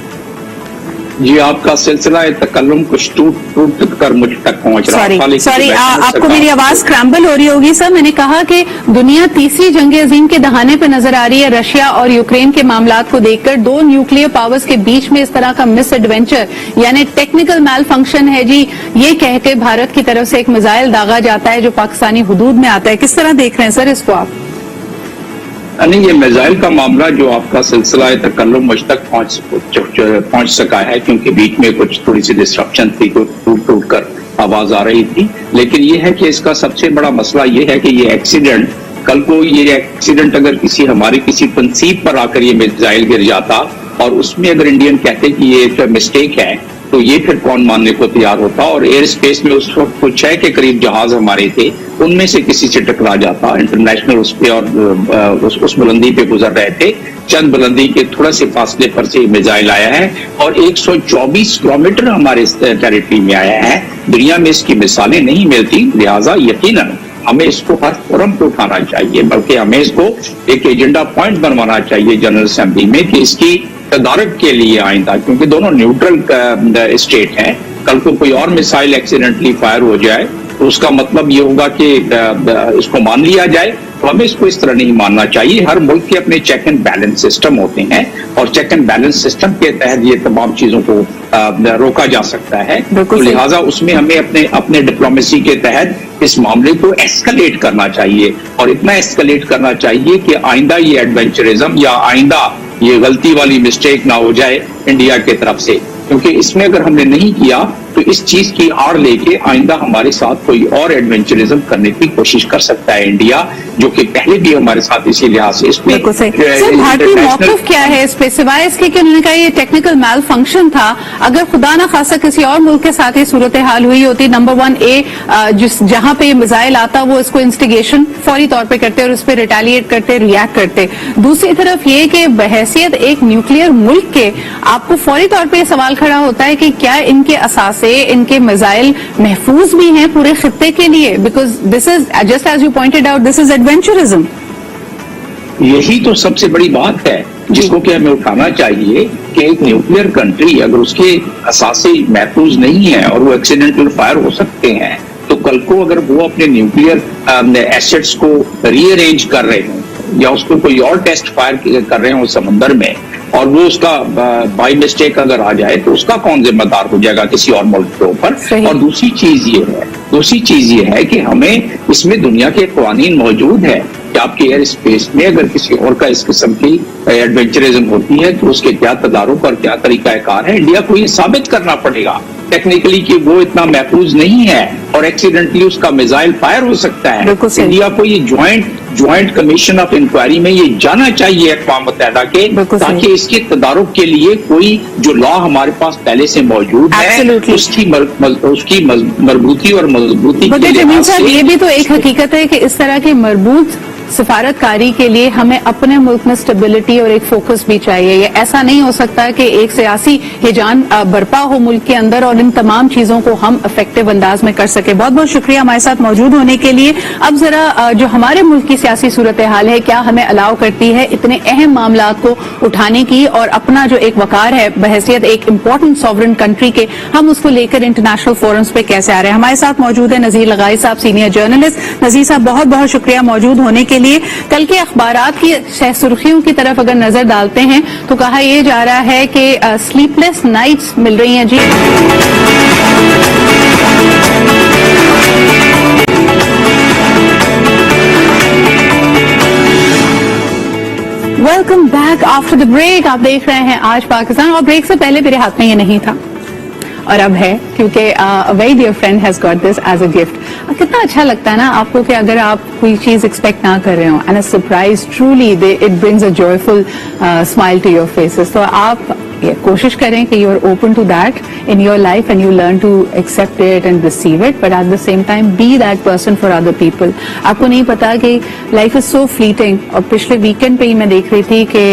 जी, आपका सिलसिला तकल्लुम कुछ टूट कर मुझ तक पहुंच रहा है। सॉरी, आपको मेरी आवाज स्क्रैम्बल हो रही होगी सर। मैंने कहा कि दुनिया तीसरी जंग अजीम के दहाने पे नजर आ रही है रशिया और यूक्रेन के मामलात को देखकर। 2 न्यूक्लियर पावर्स के बीच में इस तरह का मिस एडवेंचर यानी टेक्निकल मैल फंक्शन है जी, ये कह के भारत की तरफ से एक मिसाइल दागा जाता है जो पाकिस्तानी हुदूद में आता है। किस तरह देख रहे हैं सर इसको आप? नहीं, ये मिसाइल का मामला जो आपका सिलसिला तकल्लुम मुझ तक पहुंच सका है, क्योंकि बीच में कुछ थोड़ी सी डिस्ट्रप्शन थी, तो टूट कर आवाज आ रही थी। लेकिन ये है कि इसका सबसे बड़ा मसला ये है कि ये एक्सीडेंट, कल को ये एक्सीडेंट अगर हमारी किसी तनसीब पर आकर ये मिसाइल गिर जाता और उसमें अगर इंडियन कहते कि ये एक मिस्टेक है, तो ये फिर कौन मानने को तैयार होता? और एयर स्पेस में उस वक्त कुछ 6 के करीब जहाज हमारे थे, उनमें से किसी से टकरा जाता इंटरनेशनल उस पे, और उस बुलंदी पे गुजर रहे थे, चंद बुलंदी के थोड़ा से फासले पर से मिसाइल आया है और 124 किलोमीटर हमारे टेरिटरी में आया है। दुनिया में इसकी मिसालें नहीं मिलती, लिहाजा यकीनन हमें इसको हर फोरम पे उठाना चाहिए, बल्कि हमें इसको एक एजेंडा पॉइंट बनवाना चाहिए जनरल असेंबली में कि इसकी तदारक के लिए आइंदा, क्योंकि दोनों न्यूट्रल स्टेट हैं। कल को कोई और मिसाइल एक्सीडेंटली फायर हो जाए तो उसका मतलब ये होगा कि इसको मान लिया जाए, तो हमें इसको इस तरह नहीं मानना चाहिए। हर मुल्क के अपने चेक एंड बैलेंस सिस्टम होते हैं और चेक एंड बैलेंस सिस्टम के तहत ये तमाम चीजों को रोका जा सकता है। तो लिहाजा उसमें हमें अपने डिप्लोमेसी के तहत इस मामले को एस्केलेट करना चाहिए, और इतना एस्केलेट करना चाहिए कि आइंदा ये एडवेंचरिज्म या आइंदा ये गलती वाली मिस्टेक ना हो जाए इंडिया की तरफ से, क्योंकि इसमें अगर हमने नहीं किया तो इस चीज की आड़ लेके आइंदा हमारे साथ कोई और एडवेंचरिज्म करने की कोशिश कर सकता है इंडिया, जो कि पहले भी हमारे साथ इसी लिहाज से इसमें। सर, भारतीय मौक़िफ़ क्या है इस पे, सिवाय इसके कि उन्होंने कहा ये टेक्निकल मैल फंक्शन था? अगर खुदा ना खासा किसी और मुल्क के साथ ये सूरत हाल हुई होती, नंबर 1 जहां पे मिसाइल आता वो इसको इंस्टिगेशन फौरी तौर पे करते और उस पर रिटेलिएट करते, रिएक्ट करते। दूसरी तरफ ये कि बहैसियत एक न्यूक्लियर मुल्क के आपको फौरी तौर पे सवाल खड़ा होता है कि क्या इनके असासे, इनके मिसाइल महफूज भी हैं पूरे खित्ते के लिए? Because this is just as you pointed out, this is adventurism. यही तो सबसे बड़ी बात है जिसको कि हमें उठाना चाहिए कि एक न्यूक्लियर कंट्री अगर उसके असासे महफूज नहीं है और वो एक्सीडेंटल फायर हो सकते हैं, तो कल को अगर वो अपने न्यूक्लियर एसेट्स को रीअरेंज कर रहे हों یا اس کو کوئی اور ٹیسٹ فائر کر رہے ہوں سمندر میں اور وہ اس کا بائی مسٹیک اگر آ جائے تو اس کا کون ذمہ دار ہو جائے گا کسی اور ملک کے اوپر. اور دوسری چیز یہ ہے کہ ہمیں اس میں دنیا کے قوانین موجود ہے کہ آپ کے ایئر اسپیس میں اگر کسی اور کا اس قسم کی ایڈونچرزم ہوتی ہے تو اس کے کیا تدارک اور کیا طریقہ کار ہے. انڈیا کو یہ ثابت کرنا پڑے گا ٹیکنیکلی کہ وہ اتنا محفوظ نہیں ہے اور ایکسیڈنٹلی اس کا میزائل فائر ہو سکتا ہے. انڈیا کو یہ جوائنٹ کمیشن آف انکوائری میں یہ جانا چاہیے اقوام متحدہ کے, تاکہ اس کے تدارک کے لیے کوئی جو لا ہمارے پاس پہلے سے موجود ہے اس کی مربوطی اور مضبوطی کے لحاظ سے. یہ بھی تو ایک حقیقت ہے کہ اس طرح کے مربوط سفارت کاری کے لیے ہمیں اپنے ملک میں سٹیبلٹی اور ایک فوکس بھی چاہیے. یہ ایسا نہیں ہو سکتا کہ ایک سیاسی ہیجان برپا ہو ملک کے اندر اور ان تمام چیزوں کو ہم افیکٹو انداز میں کر سکے. بہت بہت شکریہ ہمارے ساتھ موجود ہونے کے لیے. اب ذرا جو ہمارے ملک کی سیاسی صورتحال ہے کیا ہمیں الاؤ کرتی ہے اتنے اہم معاملات کو اٹھانے کی اور اپنا جو ایک وقار ہے بحیثیت ایک امپورٹنٹ سوورن کنٹری کے ہم اس کو لے کر انٹرنیشنل فورمز پہ کیسے آ رہے ہیں. ہمارے ساتھ موجود ہے نذیر لغائی صاحب, سینئر جرنلسٹ. نذیر صاحب بہت بہت شکریہ موجود ہونے کے لیے. کل کے اخبارات کی شہ سرخیوں کی طرف اگر نظر ڈالتے ہیں تو کہا یہ جا رہا ہے کہ سلیپ لیس نائٹس مل رہی ہیں. جی welcome back after the break. آپ دیکھ رہے ہیں آج پاکستان, اور بریک سے پہلے میرے ہاتھ میں یہ نہیں تھا اور اب ہے کیونکہ very dear friend has got this as a gift. کتنا اچھا لگتا ہے نا آپ کو کہ اگر آپ کوئی چیز ایکسپیکٹ نہ کر رہے ہوں and a surprise truly it brings a joyful smile to your faces. تو آپ کوشش کریں کہ you are open to that in your life and you learn to accept it and receive it, but at the same time be that person for other people. آپ کو نہیں پتا کہ لائف از سو فلیٹنگ. اور پچھلے weekend پہ ہی میں دیکھ رہی تھی کہ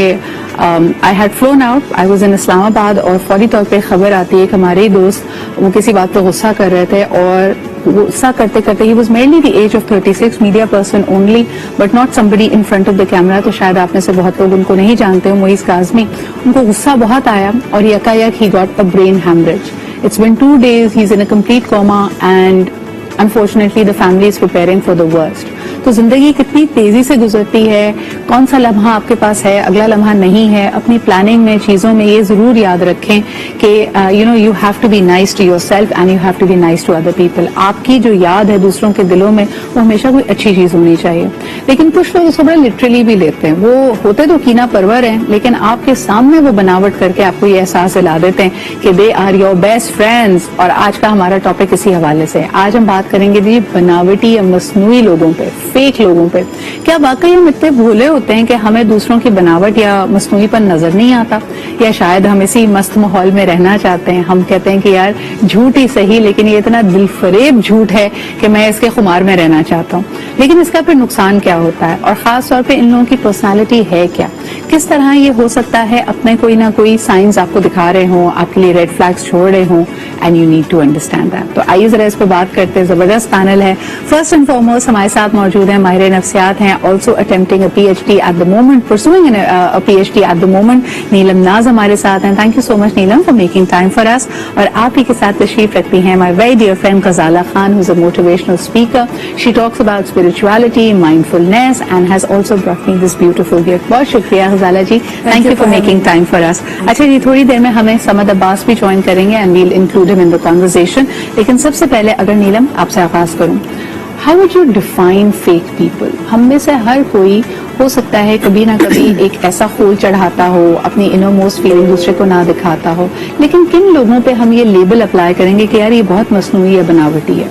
I had flown out, I was in اسلام آباد, اور فوری طور پہ خبر آتی ہے کہ ہمارے دوست وہ کسی بات پہ غصہ کر رہے تھے اور غصہ کرتے کرتے he was merely the age of 36, media person only but not somebody in front of the camera. تو شاید آپ میں سے بہت لوگ ان کو نہیں جانتے ہو, معیز کاظمی. ان کو غصہ بہت آیا اور یکا یک he got a brain hemorrhage. It's been 2 days, he's in a complete coma and unfortunately the family is preparing for the worst. تو زندگی کتنی تیزی سے گزرتی ہے, کون سا لمحہ آپ کے پاس ہے, اگلا لمحہ نہیں ہے. اپنی پلاننگ میں چیزوں میں یہ ضرور یاد رکھیں کہ you have to be nice to yourself and you have to be nice to other people. آپ کی جو یاد ہے دوسروں کے دلوں میں وہ ہمیشہ کوئی اچھی چیز ہونی چاہیے. لیکن کچھ لوگ اس کو بڑا لٹرلی بھی لیتے ہیں. وہ ہوتے تو کینہ پرور ہیں لیکن آپ کے سامنے وہ بناوٹ کر کے آپ کو یہ احساس دلا دیتے ہیں کہ they are your best friends. اور آج کا ہمارا ٹاپک اسی حوالے سے. آج ہم بات کریں گے جی بناوٹی یا مصنوعی لوگوں پہ, فیک لوگوں پہ. کیا واقعی ہم اتنے بھولے ہوتے ہیں کہ ہمیں دوسروں کی بناوٹ یا مصنوعی پر نظر نہیں آتا, یا شاید ہم اسی مست ماحول میں رہنا چاہتے ہیں. ہم کہتے ہیں کہ یار جھوٹ ہی صحیح لیکن یہ اتنا دل فریب جھوٹ ہے کہ میں اس کے خمار میں رہنا چاہتا ہوں. لیکن اس کا پھر نقصان کیا ہوتا ہے, اور خاص طور پہ ان لوگوں کی پرسنالٹی ہے کیا, کس طرح یہ ہو سکتا ہے اپنے کوئی نہ کوئی سائنس آپ کو دکھا رہے ہوں, آپ کے لیے ریڈ فلیگس چھوڑ رہے ہوں, and you need to understand that. تو آئیے ذرا اس پہ بات کرتے ہیں. زبردست پینل ہے. فرسٹ اینڈ فارموسٹ ہمارے ساتھ موجود ہیں ماہر نفسیات ہیں, also attempting a P H D at the moment, pursuing a P H D at the moment. Neelam Naz ہمارے ساتھ ہیں. Thank you so much Neelam for making time for us. اور آپ ہی کے ساتھ تشریف رکھتی ہیں my very dear friend Ghazala Khan, who's a motivational speaker. She talks about spirituality, mindfulness and has also brought me this beautiful gift. بہت شکریہ غزالہ جی, thank you for making time for us. اچھا جی, تھوڑی دیر میں ہمیں سمد عباس بھی جوائن کریں گے and we'll include him in the conversation. لیکن سب سے پہلے اگر نیلم آپ سے آغاز کروں, How would you define fake people? ہم میں سے ہر کوئی ہو سکتا ہے کبھی نہ کبھی ایک ایسا خول چڑھاتا ہو, اپنی انر موسٹ فیلنگ دوسرے کو نہ دکھاتا ہو, لیکن کن لوگوں پہ ہم یہ لیبل اپلائی کریں گے کہ یار یہ بہت مصنوعی یا بناوٹی ہے؟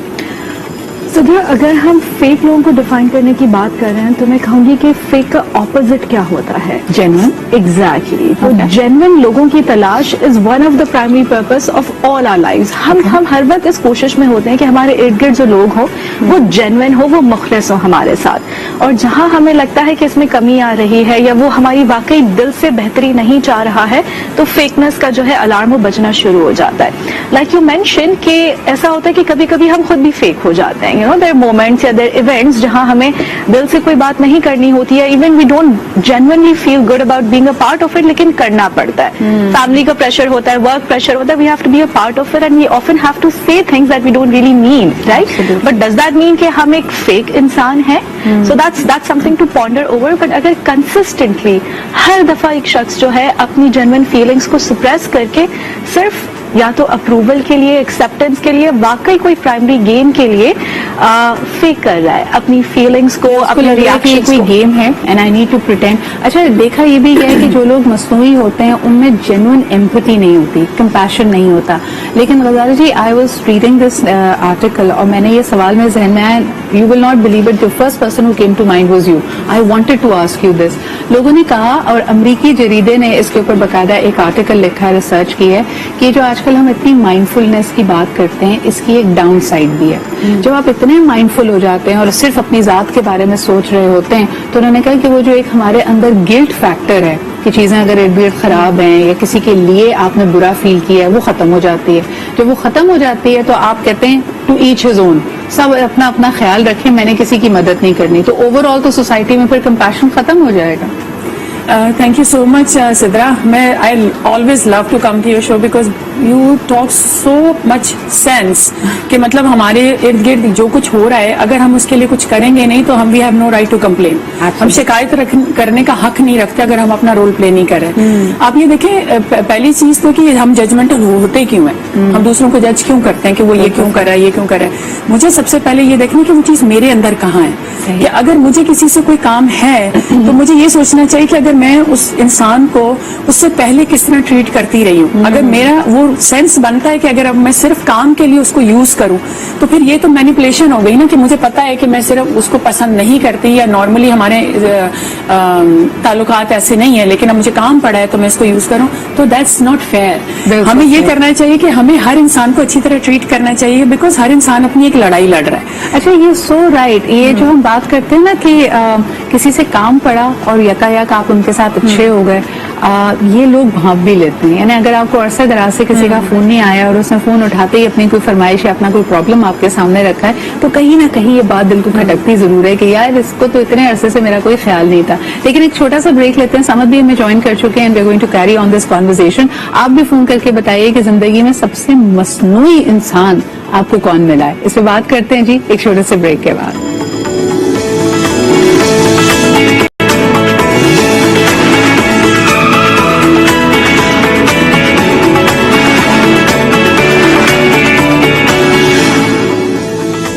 صدیہ, اگر ہم فیک لوگوں کو ڈیفائن کرنے کی بات کر رہے ہیں تو میں کہوں گی کہ فیک کا اپوزٹ کیا ہوتا ہے؟ جینوئن. ایگزیکٹلی. تو جینوئن لوگوں کی تلاش is one of the primary purpose of all our lives. ہم ہر وقت اس کوشش میں ہوتے ہیں کہ ہمارے ارد گرد جو لوگ ہو وہ جینوئن ہو, وہ مخلص ہو ہمارے ساتھ. اور جہاں ہمیں لگتا ہے کہ اس میں کمی آ رہی ہے یا وہ ہماری واقعی دل سے بہتری نہیں چاہ رہا ہے تو فیکنس کا جو ہے الارم وہ بجنا شروع ہو جاتا ہے. لائک یو مینشن کہ ایسا ہوتا ہے کہ کبھی کبھی ہم خود بھی فیک ہو جاتے ہیں. यू नो देयर मोमेंट्स या देयर इवेंट्स जहां हमें दिल से कोई बात नहीं करनी होती है, even we don't genuinely feel good about being a part of it, लेकिन करना पड़ता है. फैमिली का प्रेशर होता है, वर्क प्रेशर होता है, we have to be a part of it and we often have to say things that we don't really mean, right? But does that mean कि हम एक फेक इंसान है? So that's something to ponder over. But अगर consistently हर दफा एक शख्स जो है अपनी जेन्युइन फीलिंग्स को सप्रेस करके सिर्फ या तो अप्रूवल के लिए, एक्सेप्टेंस के लिए, वाकई कोई प्राइमरी गेम के लिए फेक कर रहा है अपनी फीलिंग्स को, अपने रिएक्शन कोई गेम है and I need to pretend. अच्छा, देखा ये भी गया है कि जो लोग मसनूई होते हैं उनमें जेन्युइन एम्पैथी नहीं होती, कंपैशन नहीं होता. लेकिन Ghazali ji, I was reading this article और मैंने ये सवाल मेरे जहन में आया, you will not believe it, the first person who came to mind was you. I wanted to ask you this. लोगों ने कहा, और अमरीकी जरीदे ने इसके ऊपर बाकायदा एक आर्टिकल लिखा है, रिसर्च की है, कि जो आजकल हम इतनी माइंडफुलनेस की बात करते हैं, इसकी एक डाउन साइड भी है. जब आप इतने माइंडफुल हो जाते हैं और सिर्फ अपनी जात के बारे में सोच रहे होते हैं, तो उन्होंने कहा कि वो जो एक हमारे अंदर गिल्ट फैक्टर है कि चीजें अगर इर्द गिर्द खराब हैं या किसी के लिए आपने बुरा फील किया है, वो खत्म हो जाती है. जब वो खत्म हो जाती है तो आप कहते हैं टू ईच हिज ओन, सब अपना अपना ख्याल रखें, मैंने किसी की मदद नहीं करनी. तो ओवरऑल तो सोसाइटी में फिर कंपैशन खत्म हो जाएगा. Thank you so much, Sidra. I always love to come to your show because you talk so much sense कि मतलब हमारे इर्द गिर्द जो कुछ हो रहा है, अगर हम उसके लिए कुछ करेंगे नहीं तो हम we have no right to complain. हम शिकायत करने का हक नहीं रखते अगर हम अपना रोल प्ले नहीं कर रहे. आप ये देखें, पहली चीज तो कि हम जजमेंटल होते क्यों हैं, हम दूसरों को जज क्यों करते हैं कि वो ये क्यों कर रहा है, ये क्यों कर रहा है. मुझे सबसे पहले ये देखना कि वो चीज मेरे अंदर कहाँ है, कि अगर मुझे किसी से कोई काम है तो मुझे ये सोचना चाहिए कि अगर मैं उस इंसान को उससे पहले किस तरह ट्रीट करती रही हूँ. अगर मेरा वो सेंस बनता है कि अगर अब मैं सिर्फ काम के लिए उसको यूज करूँ, तो फिर ये तो मैनिपुलेशन हो गई ना, कि मुझे पता है कि मैं सिर्फ उसको पसंद नहीं करती, या नॉर्मली हमारे ताल्लुकात ऐसे नहीं है, लेकिन अब मुझे काम पड़ा है तो मैं इसको यूज करूँ, तो दैट्स नॉट फेयर. हमें ये करना चाहिए कि हमें हर इंसान को अच्छी तरह ट्रीट करना चाहिए, बिकॉज हर इंसान अपनी एक लड़ाई लड़ रहा है. अच्छा, ये सो राइट. ये जो हम बात करते हैं ना कि किसी से काम पड़ा और यकायक आप उनके साथ अच्छे हो गए, ये लोग भाप भी लेते हैं. यानी अगर आपको अरसे दराज से किसी का फोन नहीं आया और उसने फोन उठाते ही अपनी कोई फरमाइश या अपना कोई प्रॉब्लम आपके सामने रखा है, तो कहीं ना कहीं ये बात दिल को खटकती जरूर है कि यार इसको तो इतने अरसे से मेरा कोई ख्याल नहीं था. लेकिन एक छोटा सा ब्रेक लेते हैं. समद भी हमें ज्वाइन कर चुके हैं, we are going to carry on this conversation. आप भी फोन करके बताइए कि जिंदगी में सबसे मसनूई इंसान आपको कौन मिला है. इस पे बात करते हैं जी एक छोटे से ब्रेक के बाद.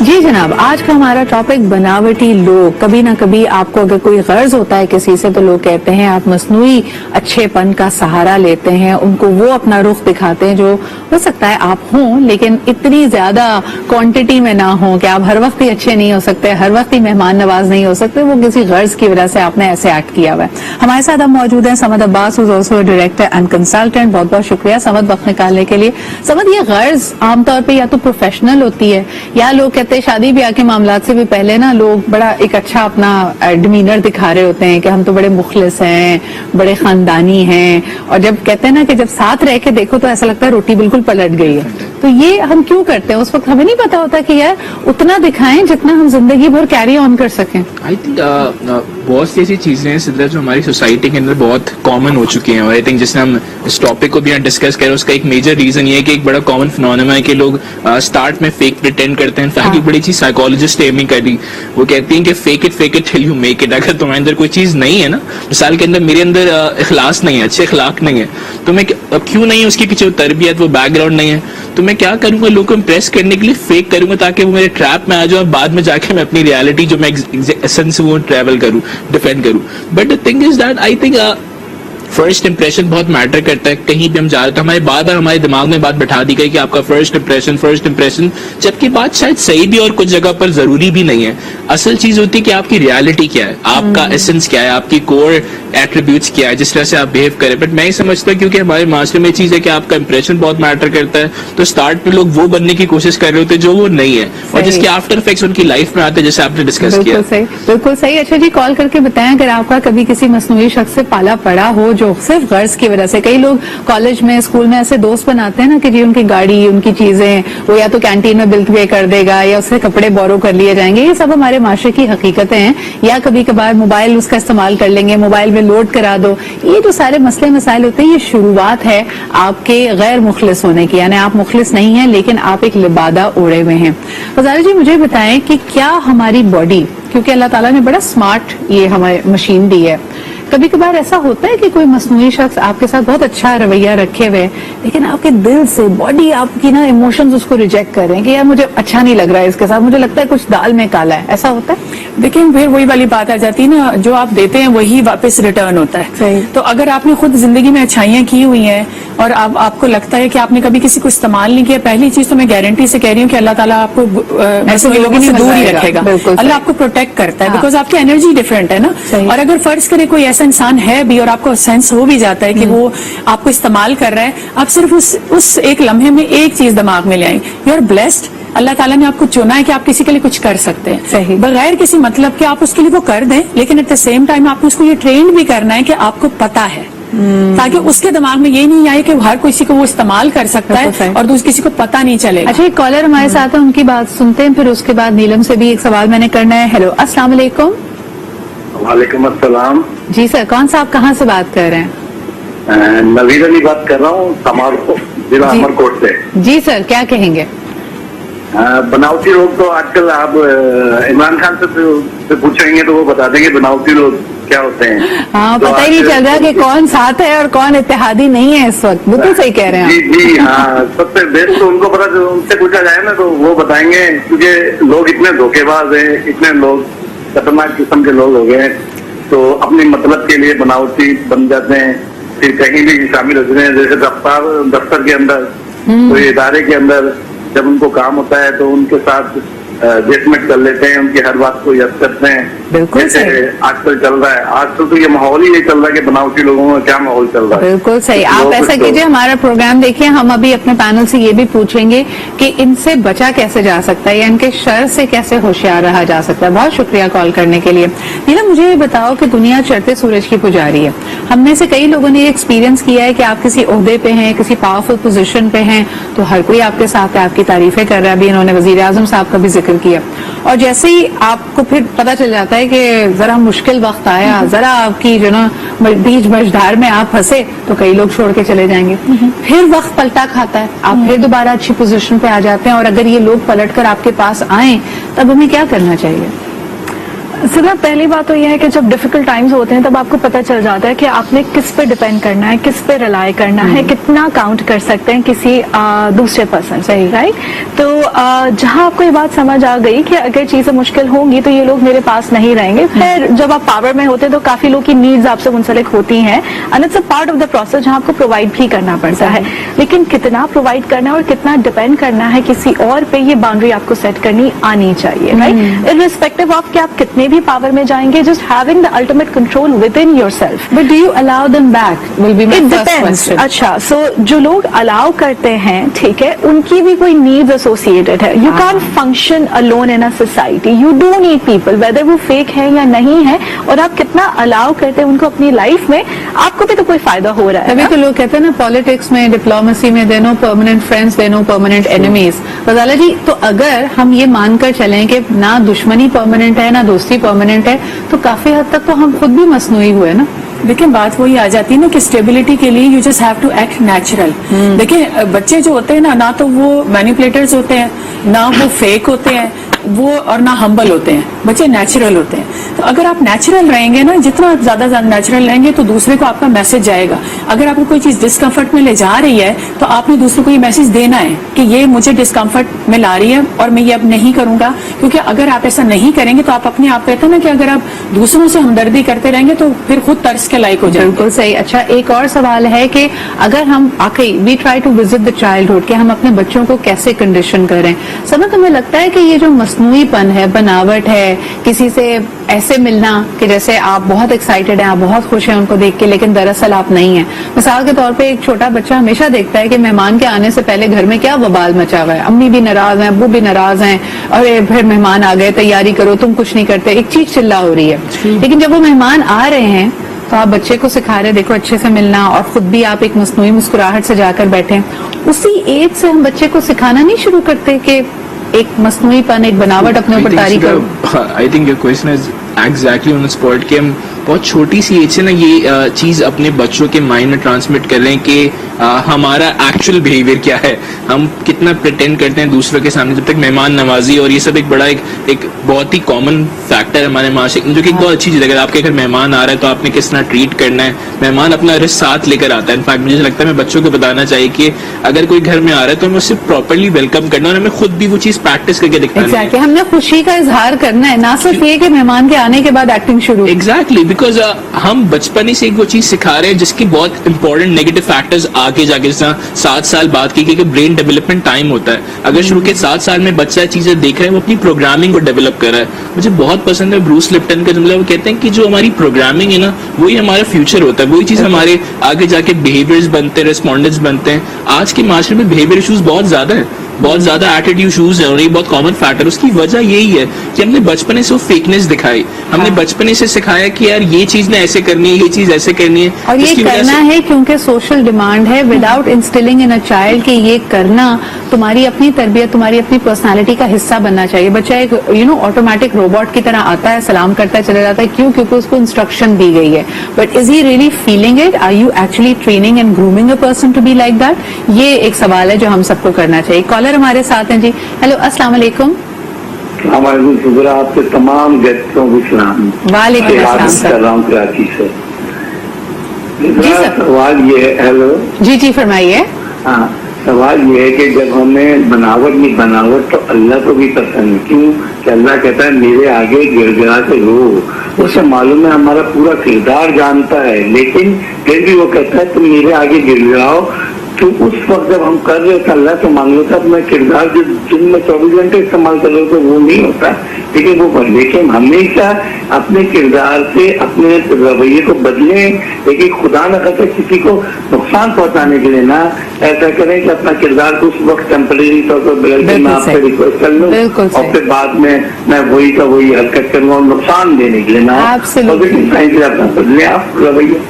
जी जनाब, आज का हमारा टॉपिक बनावटी लोग. कभी ना कभी आपको अगर कोई गर्ज होता है किसी से, तो लोग कहते हैं आप मसनूई अच्छेपन का सहारा लेते हैं, उनको वो अपना रुख दिखाते हैं जो हो सकता है आप हों, लेकिन इतनी ज्यादा क्वांटिटी में ना हो कि आप हर वक्त ही अच्छे नहीं हो सकते, हर वक्त ही मेहमान नवाज नहीं हो सकते. वो किसी गर्ज की वजह से आपने ऐसे एक्ट किया हुआ है. हमारे साथ अब मौजूद है Samad Abbas, who's also director and consultant. बहुत बहुत शुक्रिया समद वक्त निकालने के लिए. समद, ये गर्ज आमतौर पर या तो प्रोफेशनल होती है, या लोग कहते हैं शादी ब्याह के मामलात से भी पहले ना लोग बड़ा एक अच्छा अपना डिमीनर दिखा रहे होते हैं कि हम तो बड़े मुखलिस हैं, बड़े खानदानी हैं, और जब कहते हैं ना कि जब साथ रह के देखो तो ऐसा लगता है रोटी बिल्कुल पलट गई है. तो ये हम क्यों करते हैं? उस वक्त हमें नहीं पता होता कि यार उतना दिखाएं जितना हम जिंदगी भर कैरी ऑन कर सकें. आई थिंक बहुत सी ऐसी चीजें हैं सिद्रा जो हमारी सोसाइटी के अंदर बहुत कॉमन हो चुकी हैं, और आई थिंक जिसने हम इस टॉपिक को भी यहाँ डिस्कस करें उसका एक मेजर रीजन ये है कि एक बड़ा कॉमन फिनोमेना है कि लोग स्टार्ट में फेक प्रिटेंड करते हैं. इनफैक्ट एक बड़ी चीज साइकोलॉजिस्ट एमी करी, वो कहती हैं कि fake it till you make it. अगर तुम्हारे अंदर कोई चीज नहीं है ना, मिसाल के अंदर मेरे अंदर इखलास नहीं है, अच्छे इखलाक नहीं है, तो मैं क्यों नहीं है, उसकी पीछे तरबियत, वो बैकग्राउंड नहीं है, तो मैं क्या करूंगा, लोगों को इम्प्रेस करने के लिए फेक करूंगा ताकि वो मेरे ट्रैप में आ जाए और बाद में जाके मैं अपनी रियलिटी जो मैं एसेंस वो ट्रैवल करूं, डिफेंड करूं. But the thing is that I think first impression बहुत मैटर करता है. कहीं भी हम जा रहे थे, हमारे बार बार हमारे दिमाग में बात बैठा दी गई कि आपका फर्स्ट इंप्रेशन, जबकि बात शायद सही भी और कुछ जगह पर जरूरी भी नहीं है. असल चीज होती है कि आपकी रियलिटी क्या है, आपका एसेंस क्या है, आपकी कोर एट्रीब्यूट्स क्या है, जिस तरह से आप बिहेव करें. बट मैं ही समझता हूँ क्योंकि हमारे मास्टर में चीज है कि आपका इंप्रेशन बहुत मैटर करता है, तो स्टार्ट में लोग वो बनने की कोशिश कर रहे होते हैं जो वो नहीं है, और जिसके आफ्टर इफेक्ट्स उनकी लाइफ में आते हैं, जैसे आपने डिस्कस किया. बिल्कुल सही. अच्छा जी, कॉल करके बताएं अगर आपका कभी किसी मसनूई शख्स से पाला पड़ा हो जो सिर्फ गर्ज की वजह से. कई लोग कॉलेज में, स्कूल में ऐसे दोस्त बनाते हैं ना कि जी उनकी गाड़ी, उनकी चीजें वो या तो कैंटीन में बिल पे कर देगा या उससे कपड़े बोरो कर लिए जाएंगे. ये सब हमारे माशरे की हकीकतें हैं. या कभी कभार मोबाइल उसका इस्तेमाल कर लेंगे, मोबाइल में लोड करा दो. ये जो सारे मसले मसाइल होते हैं, ये शुरुआत है आपके गैर मुखलिस होने की. यानी आप मुखलिस नहीं हैं लेकिन आप एक लिबादा ओढ़े हुए हैं. फजाला जी, मुझे बताएं कि क्या हमारी बॉडी, क्योंकि अल्लाह ताला ने बड़ा स्मार्ट ये हमारे मशीन दी है, कभी कभार ऐसा होता है कि कोई मसनूई शख्स आपके साथ बहुत अच्छा रवैया रखे हुए लेकिन आपके दिल से, बॉडी आपकी ना इमोशंस उसको रिजेक्ट कर रहे हैं कि यार मुझे अच्छा नहीं लग रहा है इसके साथ, मुझे लगता है कुछ दाल में काला है. ऐसा होता है? लेकिन फिर वही वाली बात आ जाती है ना, जो आप देते हैं वही वापस रिटर्न होता है. सही. तो अगर आपने खुद जिंदगी में अच्छाइयां की हुई हैं और आपको लगता है कि आपने कभी किसी को इस्तेमाल नहीं किया, पहली चीज तो मैं गारंटी से कह रही हूँ कि अल्लाह ताला आपको मसनूई लोगों से दूर ही रखेगा. अल्लाह आपको प्रोटेक्ट करता है बिकॉज आपकी एनर्जी डिफरेंट है ना. और अगर फर्ज करे कोई ऐसा इंसान है भी और आपको सेंस हो भी जाता है कि वो आपको इस्तेमाल कर रहा है, आप सिर्फ उस एक लम्हे में एक चीज दिमाग में ले आए, यू आर ब्लेस्ड. अल्लाह ताला ने आपको चुना है कि आप किसी के लिए कुछ कर सकते हैं. सही. बगैर किसी मतलब के आप उसके लिए वो कर दें, लेकिन एट द सेम टाइम आपको उसको ये ट्रेन भी करना है कि आपको पता है, ताकि उसके दिमाग में ये नहीं आए कि हर किसी को वो इस्तेमाल कर सकता है और दूसरे किसी को पता नहीं चलेगा. अच्छा, एक कॉलर हमारे साथ है, उनकी बात सुनते हैं, फिर उसके बाद नीलम से भी एक सवाल मैंने करना है. हेलो, अस्सलाम वालेकुम. वालेकुम अस्सलाम. जी सर, कौन सा, आप कहाँ से बात कर रहे हैं? नवीद अली बात कर रहा हूँ, समाल जिला जी. अमरकोट से. जी सर, क्या कहेंगे? बनावटी लोग तो आजकल आप इमरान खान से पूछेंगे तो वो बता देंगे बनावटी लोग क्या होते हैं. हाँ, तो पता ही नहीं चल रहा कि कौन साथ है और कौन इत्तेहादी नहीं है इस वक्त. बिल्कुल सही कह रहे हैं जी आप. जी हाँ, सबसे बेस्ट तो उनको पता, उनसे पूछा जाए ना तो वो बताएंगे, क्योंकि लोग इतने धोखेबाज हैं, इतने लोग खतरनाक किस्म के लोग हो गए हैं, तो अपने मतलब के लिए बनावटी बन जाते हैं, फिर कहीं भी शामिल होते हैं. जैसे दफ्तर के अंदर, तो इदारे के अंदर जब उनको काम होता है तो उनके साथ जेटमेंट कर लेते हैं, उनकी हर बात को यस करते हैं. बिल्कुल जैसे आजकल चल रहा है, आजकल तो ये माहौल ही ये चल रहा है कि बनावटी लोगों में क्या माहौल चल रहा है. बिल्कुल सही. आप लोग ऐसा तो- कीजिए, हमारा प्रोग्राम देखिए, हम अभी अपने पैनल से ये भी पूछेंगे कि इनसे बचा कैसे जा सकता है या इनके शर से कैसे होशियार रहा जा सकता है. बहुत शुक्रिया कॉल करने के लिए. नीला, मुझे ये बताओ कि दुनिया चढ़ते सूरज की पुजारी है. हम में से कई लोगों ने ये एक्सपीरियंस किया है कि आप किसी ओहदे पे हैं, किसी पावरफुल पोजीशन पे हैं, तो हर कोई आपके साथ है, आपकी तारीफें कर रहा है. अभी इन्होंने वजीर आजम साहब का भी जिक्र किया. और जैसे ही आपको फिर पता चल जाता है कि जरा मुश्किल वक्त आया, जरा आपकी जो ना बीच मझधार में आप फंसे, तो कई लोग छोड़ के चले जाएंगे. फिर वक्त पलटा खाता है, आप फिर दोबारा अच्छी पोजीशन पे आ जाते हैं. और अगर ये लोग पलटकर आपके पास आए, तब हमें क्या करना चाहिए? सिर्फ पहली बात तो यह है कि जब डिफिकल्ट टाइम्स होते हैं तब आपको पता चल जाता है कि आपने किस पे डिपेंड करना है, किस पे रिलाई करना है, कितना काउंट कर सकते हैं किसी दूसरे पर्सन से. राइट. तो जहां आपको ये बात समझ आ गई कि अगर चीजें मुश्किल होंगी तो ये लोग मेरे पास नहीं रहेंगे. फिर जब आप पावर में होते हैं तो काफी लोग की नीड्स आपसे मुंसलिक होती हैं, and it's a part of the process जहां आपको प्रोवाइड भी करना पड़ता है. लेकिन कितना प्रोवाइड करना है और कितना डिपेंड करना है किसी और पे, ये बाउंड्री आपको सेट करनी आनी चाहिए. राइट. इररिस्पेक्टिव ऑफ कि आप कितने भी पावर में जाएंगे, just having the ultimate control with in your self. But do you allow them back? Will be my first question. अच्छा, सो जो लोग अलाउ करते हैं, ठीक है, उनकी भी कोई नीड्स एसोसिएटेड है. You can function alone in a society. You do need people, whether वो फेक है या नहीं है, और आप कितना अलाउ करते हैं उनको अपनी लाइफ में, आपको भी तो कोई फायदा हो रहा है. तभी तो लोग कहते हैं ना, पॉलिटिक्स में, डिप्लोमेसी में, they no permanent friends, they no permanent enemies. Fazala ji, तो अगर हम ये मानकर चलें कि ना दुश्मनी परमानेंट है ना दोस्ती परमानेंट है, तो काफी हद तक तो हम खुद भी मसनूई हुए ना. देखिए, बात वही आ जाती है ना कि स्टेबिलिटी के लिए you just have to act natural. देखिए, बच्चे जो होते हैं ना तो वो मैनिपुलेटर्स होते हैं, ना वो फेक होते हैं, वो और ना हम्बल होते हैं. बच्चे नेचुरल होते हैं. तो अगर आप नेचुरल रहेंगे ना, जितना ज्यादा नेचुरल रहेंगे तो दूसरे को आपका मैसेज जाएगा. अगर आपको कोई चीज डिस्कम्फर्ट में ले जा रही है तो आपने दूसरे को ये मैसेज देना है कि ये मुझे डिस्कम्फर्ट में ला रही है और मैं ये अब नहीं करूंगा. क्योंकि अगर आप ऐसा नहीं करेंगे तो आप अपने आप कहते हैं ना कि अगर आप दूसरों से हमदर्दी करते रहेंगे तो फिर खुद तरस के लायक हो जाएंगे. बिल्कुल सही. अच्छा, एक और सवाल है कि अगर हम आखिरी we try to visit the childhood, कि हम अपने बच्चों को कैसे कंडीशन करें. समय हमें लगता है कि ये जो मसनूईपन है, बनावट है, किसी से ऐसे मिलना कि जैसे आप बहुत एक्साइटेड हैं, आप बहुत खुश हैं उनको देख के, लेकिन दरअसल आप नहीं हैं। मिसाल के तौर पे एक छोटा बच्चा हमेशा देखता है कि मेहमान के आने से पहले घर में क्या बवाल मचा हुआ है, अम्मी भी नाराज हैं, अब्बू भी नाराज हैं, अरे फिर मेहमान आ गए, तैयारी करो, तुम कुछ नहीं करते, एक चीज चिल्ला हो रही है। लेकिन जब वो मेहमान आ रहे हैं तो आप बच्चे को सिखा रहे देखो अच्छे से मिलना, और खुद भी आप एक मसनूई मुस्कुराहट से जाकर बैठे। उसी एज से हम बच्चे को सिखाना नहीं शुरू करते कि एक मसनूईपन, एक बनावट अपने ऊपर तारी करो। I think your question is exactly on the spot कि हम बहुत छोटी सी एज से ना ये चीज अपने बच्चों के माइंड में ट्रांसमिट कर रहे हैं कि हमारा एक्चुअल बिहेवियर क्या है, हम कितना प्रिटेंड करते हैं दूसरों के सामने। जब तक मेहमान नवाजी और ये सब एक बड़ा एक बहुत ही कॉमन फैक्टर है हमारे माशरे, जो कि एक बहुत अच्छी चीज है। अगर आपके घर मेहमान आ रहा है तो आपने किस तरह ट्रीट करना है, मेहमान अपना रिस्क साथ लेकर आता है। इनफैक्ट मुझे लगता है मैं बच्चों को बताना चाहिए कि अगर कोई घर में आ रहा है तो हमें उससे प्रॉपरली वेलकम करना और हमें खुद भी वो चीज प्रैक्टिस करके दिखाना है। एग्जैक्टली, हमने खुशी का इजहार करना है, ना सिर्फ ये कि मेहमान के आने के बाद एक्टिंग शुरू। एग्जैक्टली, बिकॉज हम बचपन ही से एक वो चीज सिखा रहे हैं जिसकी बहुत इंपॉर्टेंट नेगेटिव फैक्टर्स आगे जाके, जैसा 7 साल बाद की, क्योंकि ब्रेन डेवलपमेंट टाइम होता है। अगर शुरू के 7 साल में बच्चा चीजें देख रहा है, वो अपनी प्रोग्रामिंग को डेवलप कर रहा है। मुझे बहुत पसंद है ब्रूस लिप्टन का जुमला, वो कहते हैं कि जो हमारी प्रोग्रामिंग है ना, वही हमारा फ्यूचर होता है, वही चीज हमारे आगे जाके बिहेवियर्स बनते हैं, रिस्पॉन्डेंस बनते हैं। आज के माशरे में बिहेवियर इशूज बहुत ज्यादा है, बहुत ज्यादा एटीट्यूड इशूज है, और ये बहुत कॉमन फैक्टर। उसकी वजह यही है कि हमने बचपने से वो फेकनेस दिखाई, हमने बचपने से सिखाया कि यार ये चीज ना ऐसे करनी है, ये चीज ऐसे करनी है, और ये करना है क्योंकि सोशल डिमांड है, without instilling in a child कि ये करना तुम्हारी अपनी तरबियत, तुम्हारी अपनी पर्सनालिटी का हिस्सा बनना चाहिए। बच्चा एक ऑटोमेटिक रोबोट की तरह आता है, सलाम करता है, चला जाता है, क्यों? क्योंकि उसको इंस्ट्रक्शन दी गई है। But is he really feeling it? Are you actually training and grooming a person to be like that? ये एक सवाल है जो हम सबको करना चाहिए। कॉलर हमारे साथ हैं जी। हेलो, अस्सलाम वालेकुम। हमारे आपके तमाम गेस्टों को सलाम। वालेकुम अस्सलाम सर। कर रहा हूँ कराची से। जी सर। सवाल ये है, हेलो जी जी फरमाइए। हाँ, सवाल ये है कि जब हमें बनावट तो अल्लाह को भी पसंद है। क्यों कि अल्लाह कहता है मेरे आगे गिड़गिड़ा के रो। उसे मालूम है हमारा पूरा किरदार जानता है, लेकिन फिर भी वो कहता है तुम मेरे आगे गिड़गिड़ाओ। तो उस वक्त जब हम कर रहे होते अल्लाह से मांग लेता अपना किरदार जो दिन में 24 घंटे इस्तेमाल कर रहे होते वो नहीं होता, लेकिन वो लेकिन हमेशा अपने किरदार से अपने रवैये को बदलें, लेकिन खुदा न करते किसी को नुकसान पहुंचाने के लिए ना ऐसा करें कि अपना किरदार को उस वक्त टेम्परेरी तौर पर बदल के मैं आपसे रिक्वेस्ट कर लूँ और फिर बाद में मैं वही का वही हरकत करूँगा, नुकसान देने के लिए ना अपना बदले आप रवैया।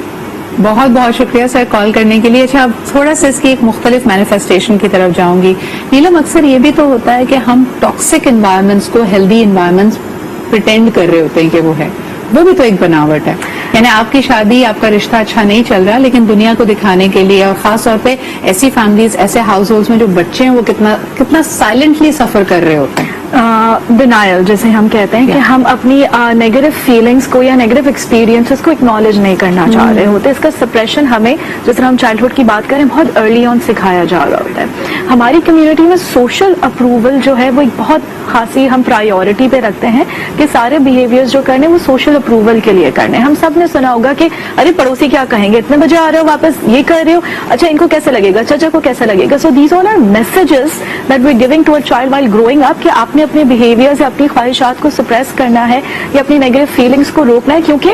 बहुत बहुत शुक्रिया सर कॉल करने के लिए। अच्छा, अब थोड़ा सा इसकी एक मुख्तलिफ मैनिफेस्टेशन की तरफ जाऊंगी। नीलम, अक्सर ये भी तो होता है कि हम टॉक्सिक इन्वायरमेंट्स को हेल्दी इन्वायरमेंट्स प्रिटेंड कर रहे होते हैं कि वो है, वो भी तो एक बनावट है। यानी आपकी शादी, आपका रिश्ता अच्छा नहीं चल रहा, लेकिन दुनिया को दिखाने के लिए, और खास तौर पे ऐसी फैमिलीज, ऐसे हाउस होल्ड्स में जो बच्चे हैं वो कितना साइलेंटली सफर कर रहे होते हैं। डिनायल जिसे हम कहते हैं कि हम अपनी नेगेटिव फीलिंग्स को या नेगेटिव एक्सपीरियंसेस को एक्नॉलेज नहीं करना चाह रहे होते। इसका सप्रेशन हमें, जिस तरह हम चाइल्डहुड की बात करें, बहुत अर्ली ऑन सिखाया जा रहा होता है। हमारी कम्युनिटी में सोशल अप्रूवल जो है वो एक बहुत खासी हम प्रायोरिटी पे रखते हैं कि सारे बिहेवियर्स जो करने वो सोशल अप्रूवल के लिए करने। हम सब ने सुना होगा कि अरे पड़ोसी क्या कहेंगे, इतने बजे आ रहे हो वापस, ये कर रहे हो, अच्छा इनको कैसे लगेगा, चाचा को कैसे लगेगा। So these all are messages that we giving to a child while growing up कि आपने अपने बिहेवियर्स या अपनी ख्वाहिशात को सप्रेस करना है या अपनी नेगेटिव फीलिंग्स को रोकना है, क्योंकि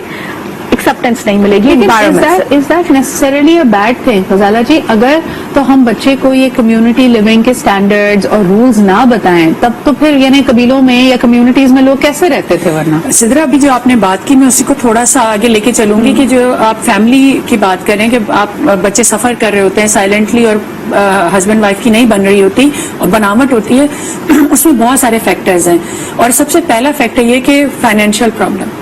एक्सेप्टेंस नहीं मिलेगी। Is that necessarily a bad thing Fazala ji? अगर तो हम बच्चे को ये कम्युनिटी लिविंग के स्टैंडर्ड्स और रूल्स ना बताएं, तब तो फिर यानी कबीलों में या कम्युनिटीज में लोग कैसे रहते थे वरना? सिद्रा, अभी जो आपने बात की मैं उसी को थोड़ा सा आगे लेके चलूंगी कि जो आप फैमिली की बात करें कि आप बच्चे सफर कर रहे होते हैं साइलेंटली और हस्बैंड वाइफ की नहीं बन रही होती और बनावट होती है, उसमें बहुत सारे फैक्टर्स हैं। और सबसे पहला फैक्टर ये कि फाइनेंशियल प्रॉब्लम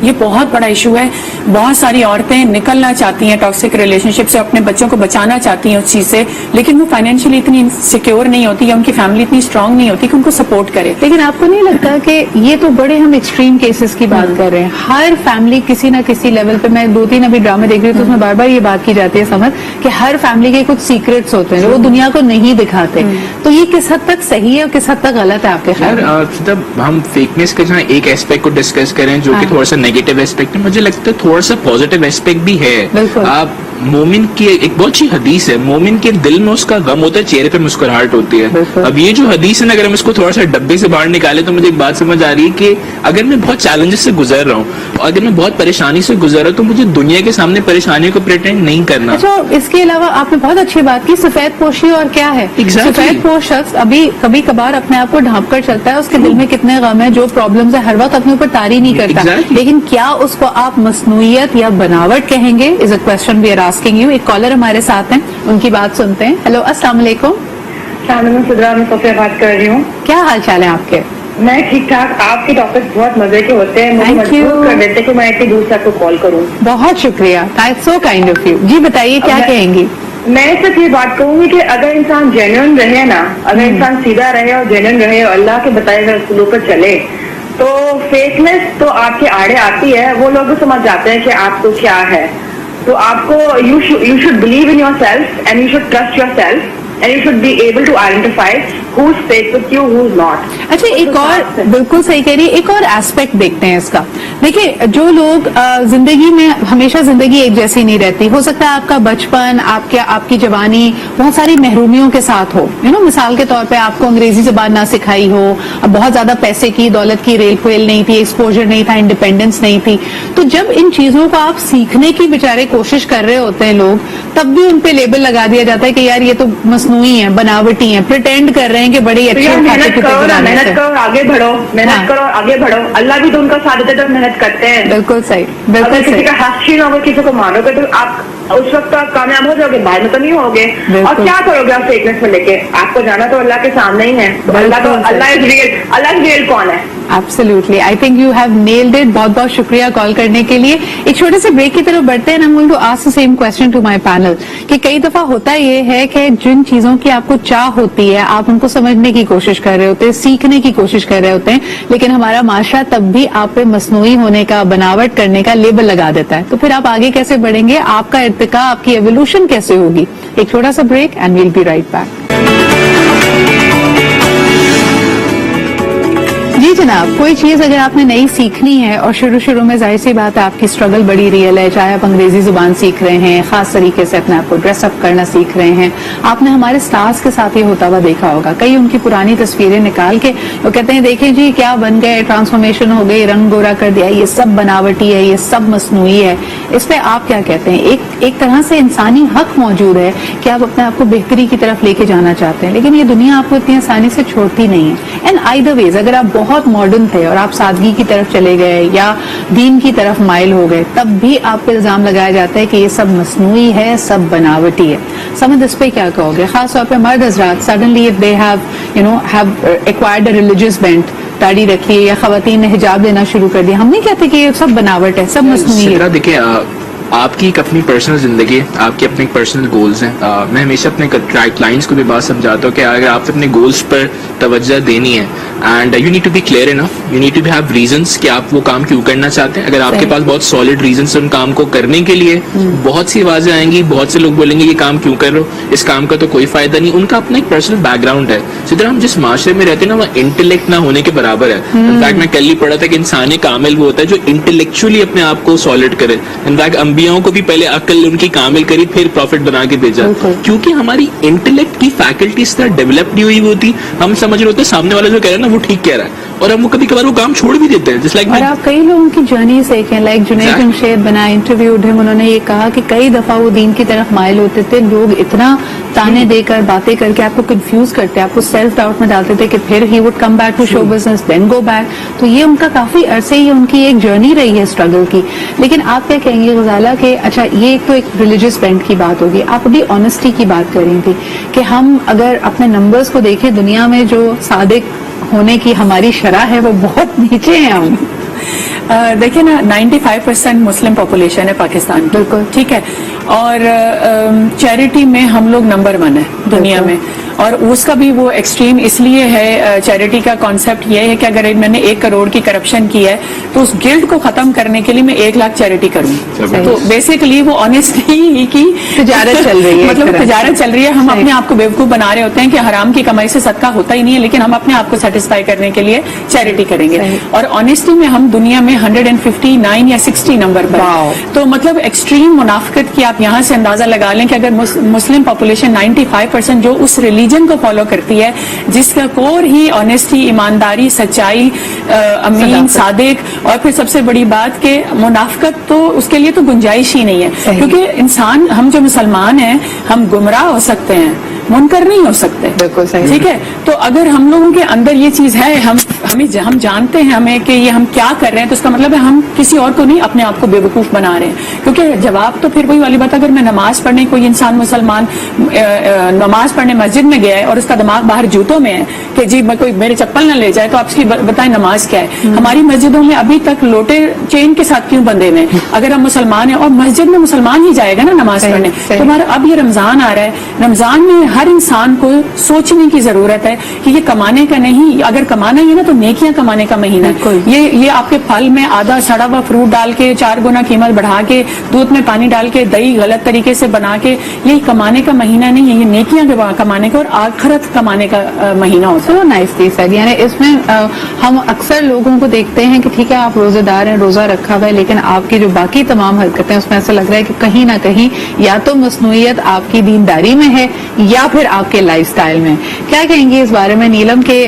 ये बहुत बड़ा इशू है। बहुत सारी औरतें निकलना चाहती हैं टॉक्सिक रिलेशनशिप से, अपने बच्चों को बचाना चाहती हैं उस चीज से, लेकिन वो फाइनेंशियली इतनी सिक्योर नहीं होती या उनकी फैमिली इतनी स्ट्रांग नहीं होती कि उनको सपोर्ट करे। लेकिन आपको नहीं लगता कि ये तो बड़े हम एक्सट्रीम केसेस की बात कर रहे हैं? हर फैमिली किसी ना किसी लेवल पे, मैं 2-3 अभी ड्रामे देख रही हूँ तो उसमें बार बार ये बात की जाती है समझ कि हर फैमिली के कुछ सीक्रेट्स होते हैं जो वो दुनिया को नहीं दिखाते। तो ये किस हद तक सही है और किस हद तक गलत है आपके ख्याल में? हम फेकनेस का जहाँ एक एस्पेक्ट को डिस्कस करें जो कि थोड़ा थोड़ा सा नेगेटिव एस्पेक्ट है, मुझे लगता है थोड़ा सा पॉजिटिव एस्पेक्ट भी है. बिल्कुल. आप मोमिन की एक बहुत अच्छी हदीस है, मोमिन के दिल में उसका गम होता है, चेहरे पे मुस्कुराहट होती है. बिल्कुल. अब ये जो हदीस है ना, अगर हम इसको थोड़ा सा डब्बे से बाहर निकाले तो मुझे एक बात समझ आ रही है कि अगर मैं बहुत चैलेंजेस से गुजर रहा हूँ, अगर मैं बहुत परेशानी से गुजर रहा हूँ, तो मुझे दुनिया के सामने परेशानियों को प्रिटेंड नहीं करना. अच्छा, इसके अलावा आपने बहुत अच्छी बात की, सफेद पोशी और क्या है. Exactly. सफेद पोश शख्स अभी कभी कभार अपने आप को ढांप कर चलता है, उसके दिल में कितने गम है, जो प्रॉब्लम्स है, हर वक्त अपने ऊपर तारी नहीं करता. Exactly. लेकिन क्या उसको आप मसनूइयत या बनावट कहेंगे, is a question we are asking you. एक कॉलर हमारे साथ हैं, उनकी बात सुनते हैं. हेलो, अस्सलाम वालेकुम. मैं सिद्रा, मैं सोफिया बात कर रही हूँ. क्या हाल चाल है आपके? मैं ठीक ठाक. आपके टॉपिक बहुत मजे के होते हैं, मुझे Thank you. मजबूर कर देते कि मैं इतनी दूर से आपको कॉल करूँ. बहुत शुक्रिया, सो काइंड ऑफ यू. जी बताइए, क्या मैं- कहेंगी? मैं सिर्फ ये बात कहूंगी कि अगर इंसान जेन्युइन रहे ना, अगर इंसान सीधा रहे और जेन्युइन रहे और अल्लाह के बताए हुए उसूलों पर चले, तो फेकनेस तो आपके आड़े आती है. वो लोग भी समझ जाते हैं कि आपको क्या है. तो आपको you should believe in yourself and you should trust yourself and you should be able to identify who is fake with you, who is not. अच्छा, एक और बिल्कुल सही कह रही है, एक और एस्पेक्ट देखते हैं इसका. देखिए, जो लोग जिंदगी में हमेशा जिंदगी एक जैसी नहीं रहती. हो सकता है आपका बचपन, आपकी जवानी बहुत सारी महरूमियों के साथ हो. मिसाल के तौर पे आपको अंग्रेजी जबान ना सिखाई हो, अब बहुत ज्यादा पैसे की दौलत की रेल खेल नहीं थी, एक्सपोजर नहीं था, इंडिपेंडेंस नहीं थी. तो जब इन चीजों को आप सीखने की बेचारे कोशिश कर रहे होते हैं लोग, तब भी उन पे लेबल लगा दिया जाता है कि यार ये तो मसनूई है, बनावटी है, प्रिटेंड कर रहे हैं कि बड़ी तो अच्छी यार मेहनत खाते-पीते करो ना, घराने से. मेहनत करो, आगे बढ़ो, मेहनत हाँ. करो, आगे बढ़ो. अल्लाह भी तो उनका साथ देते जब मेहनत करते हैं. बिल्कुल सही, अगर बिल्कुल किसी सही. का हक छीन होगे, किसी को मारोगे, तो आप उस वक्त तो आप कामयाब हो जाओगे, बाद में तो नहीं होगे. बिल्कुल. और क्या करोगे आप फेकनेस में लेके? आपको जाना तो अल्लाह के सामने ही है. तो अल्लाह इज रियल कौन है? Absolutely, I think you have nailed it. बहुत बहुत शुक्रिया कॉल करने के लिए. एक छोटे से ब्रेक की तरफ बढ़ते हैं. I am going to ask the same question to my panel कि कई दफा होता ये है कि जिन चीजों की आपको चाह होती है, आप उनको समझने की कोशिश कर रहे होते हैं, सीखने की कोशिश कर रहे होते हैं, लेकिन हमारा माशरा तब भी आप पे मसनूई होने का, बनावट करने का लेबल लगा देता है. तो फिर आप आगे कैसे बढ़ेंगे? आपका इर्तिका, आपकी एवोल्यूशन कैसे होगी? एक छोटा सा break and we'll be right back. जी जनाब, कोई चीज अगर आपने नई सीखनी है और शुरू में जाहिर सी बात है आपकी स्ट्रगल बड़ी रियल है, चाहे आप अंग्रेजी जुबान सीख रहे हैं, खास तरीके से अपने आप को ड्रेसअप करना सीख रहे हैं. आपने हमारे स्टार्स के साथ ये होता हुआ देखा होगा. कई उनकी पुरानी तस्वीरें निकाल के वो कहते हैं देखिए जी क्या बन गए, ट्रांसफॉर्मेशन हो गई, रंग गोरा कर दिया, ये सब बनावटी है, ये सब मसनूई है. इस पे आप क्या कहते हैं? एक तरह से इंसानी हक मौजूद है कि आप अपने आप को बेहतरी की तरफ लेके जाना चाहते हैं, लेकिन ये दुनिया आपको इतनी आसानी से छोड़ती नहीं है. एंड आइदर वेज, अगर आप बहुत मॉडर्न थे और आप सादगी की तरफ चले गए या दीन की तरफ माइल हो गए, तब भी आप पे इल्जाम लगाया जाता है कि ये सब मसनूई है, सब बनावटी है. समझ इस पे क्या कहोगे? खास तौर पे मर्द हजरात, suddenly if they have acquired a religious bent, दाढ़ी रखी है या खवातीन ने हिजाब देना शुरू कर दिया, हम नहीं कहते कि ये सब बनावट है, सब मसनूई है. देखिए, आपकी एक अपनी पर्सनल जिंदगी है, आपके अपने पर्सनल गोल्स हैं. मैं हमेशा अपने क्लाइंट्स को भी बात समझाता हूँ कि अगर आप अपने गोल्स पर तवज्जो देनी है, and you need to be clear enough, you need to have reasons कि आप वो काम क्यों करना चाहते हैं. अगर आपके पास बहुत सॉलिड रीजंस उन काम को करने के लिए, बहुत सी आवाजें आएंगी, बहुत से लोग बोलेंगे ये काम क्यों कर रहे हो, इस काम का तो कोई फायदा नहीं. उनका अपना एक पर्सनल बैकग्राउंड है. जिधर हम जिस माशरे में रहते हैं ना, वह इंटेलेक्ट ना होने के बराबर है. इनफैक्ट मैं कल ही पढ़ा था कि इंसान कामिल वो होता है जो इंटेलेक्चुअली अपने आप को सॉलिड करे. इनफैक्ट अंबियाओं को भी पहले अक्ल उनकी कामिल करी, फिर प्रॉफिट बना के भेजा, क्योंकि हमारी इंटेलेक्ट की फैकल्टी इस तरह डेवलप नहीं हुई होती. हम समझ रहे होते सामने वाला जो कह रहा है ना वो ठीक कह रहा है, और हम वो कभी कभार वो काम छोड़ भी देते हैं. जस्ट लाइक, और आप कई लोगों की जर्नी देखें, लाइक जुनैद जमशेद बना, इंटरव्यूड हिम, उन्होंने ये कहा कि कई दफा वो दीन की तरफ माइल होते थे, लोग इतना ताने देकर बातें करके आपको कंफ्यूज करते, आपको सेल्फ डाउट में डालते थे कि फिर he would come back to show business, then go back. तो ये उनका काफी अरसे ही उनकी एक जर्नी रही है स्ट्रगल की. लेकिन आप क्या कहेंगे गजाला कि अच्छा ये तो एक रिलीजियस बेंट की बात होगी, आप अभी ऑनेस्टी की बात कर रही थी कि हम अगर अपने नंबर्स को देखें, दुनिया में जो सादिक होने की हमारी शरह है वो बहुत नीचे है. हम देखिए ना, 95% मुस्लिम पॉपुलेशन है पाकिस्तान, बिल्कुल ठीक है, और चैरिटी में हम लोग नंबर 1 है दुनिया में. और उसका भी वो एक्सट्रीम इसलिए है, चैरिटी का कॉन्सेप्ट ये है कि अगर मैंने 1 करोड़ की करप्शन की है तो उस गिल्ट को खत्म करने के लिए मैं 1 लाख चैरिटी करूँ. तो बेसिकली वो ऑनेस्टली की तिजारत चल रही है, मतलब तिजारत चल रही है. हम अपने आप को बेवकूफ बना रहे होते हैं कि हराम की कमाई से सदका होता ही नहीं है, लेकिन हम अपने आप को सेटिस्फाई करने के लिए चैरिटी करेंगे. और ऑनेस्टली में हम दुनिया में 159 या 60 नंबर पर. तो मतलब एक्सट्रीम मुनाफिकत की आप यहाँ से अंदाजा लगा लें कि अगर मुस्लिम पॉपुलेशन 95% जो उस रिलीजन को फॉलो करती है, जिसका कोर ही ऑनेस्टी, ईमानदारी, सच्चाई, अमीन, सादिक, और फिर सबसे बड़ी बात कि मुनाफिकत, तो उसके लिए तो गुंजाइश ही नहीं है. क्योंकि इंसान, हम जो मुसलमान हैं, हम गुमराह हो सकते हैं, मुनकर नहीं हो सकते. बिल्कुल सही. ठीक है. तो अगर हम लोगों के अंदर ये चीज है, हम जानते हैं हमें कि ये हम क्या कर रहे हैं, तो उसका मतलब है हम किसी और को नहीं, अपने आप को बेवकूफ बना रहे हैं. क्योंकि जवाब तो फिर वही वाली बात, अगर मैं नमाज पढ़ने, कोई इंसान मुसलमान नमाज पढ़ने मस्जिद में गया है और उसका दिमाग बाहर जूतों में है कि जी कोई मेरे चप्पल ना ले जाए, तो आप उसकी बताएं नमाज क्या है. हमारी मस्जिदों में अभी तक लोटे चेन के साथ क्यों बंधे हुए? अगर हम मुसलमान हैं और मस्जिद में मुसलमान ही जाएगा ना नमाज पढ़ने. तो हमारा अब ये रमजान आ रहा है, रमजान में हर इंसान को सोचने की जरूरत है कि ये कमाने का नहीं, अगर कमाना ही है ना तो नेकियां कमाने का महीना है. ये आपके फल में आधा सड़ा हुआ फ्रूट डाल के 4 गुना कीमत बढ़ा के, दूध में पानी डाल के, दही गलत तरीके से बना के, ये कमाने का महीना नहीं है, ये नेकियां कमाने का और आखिरत कमाने का महीना होता है. तो नाइस थी सर. यानी इसमें हम अक्सर लोगों को देखते हैं कि ठीक है आप रोजेदार हैं, रोजा रखा हुआ है, लेकिन आपकी जो बाकी तमाम हरकतें उसमें ऐसा लग रहा है कि कहीं ना कहीं या तो मसनूइयत आपकी दीनदारी में है या फिर आपके लाइफस्टाइल में. क्या कहेंगे इस बारे में नीलम के?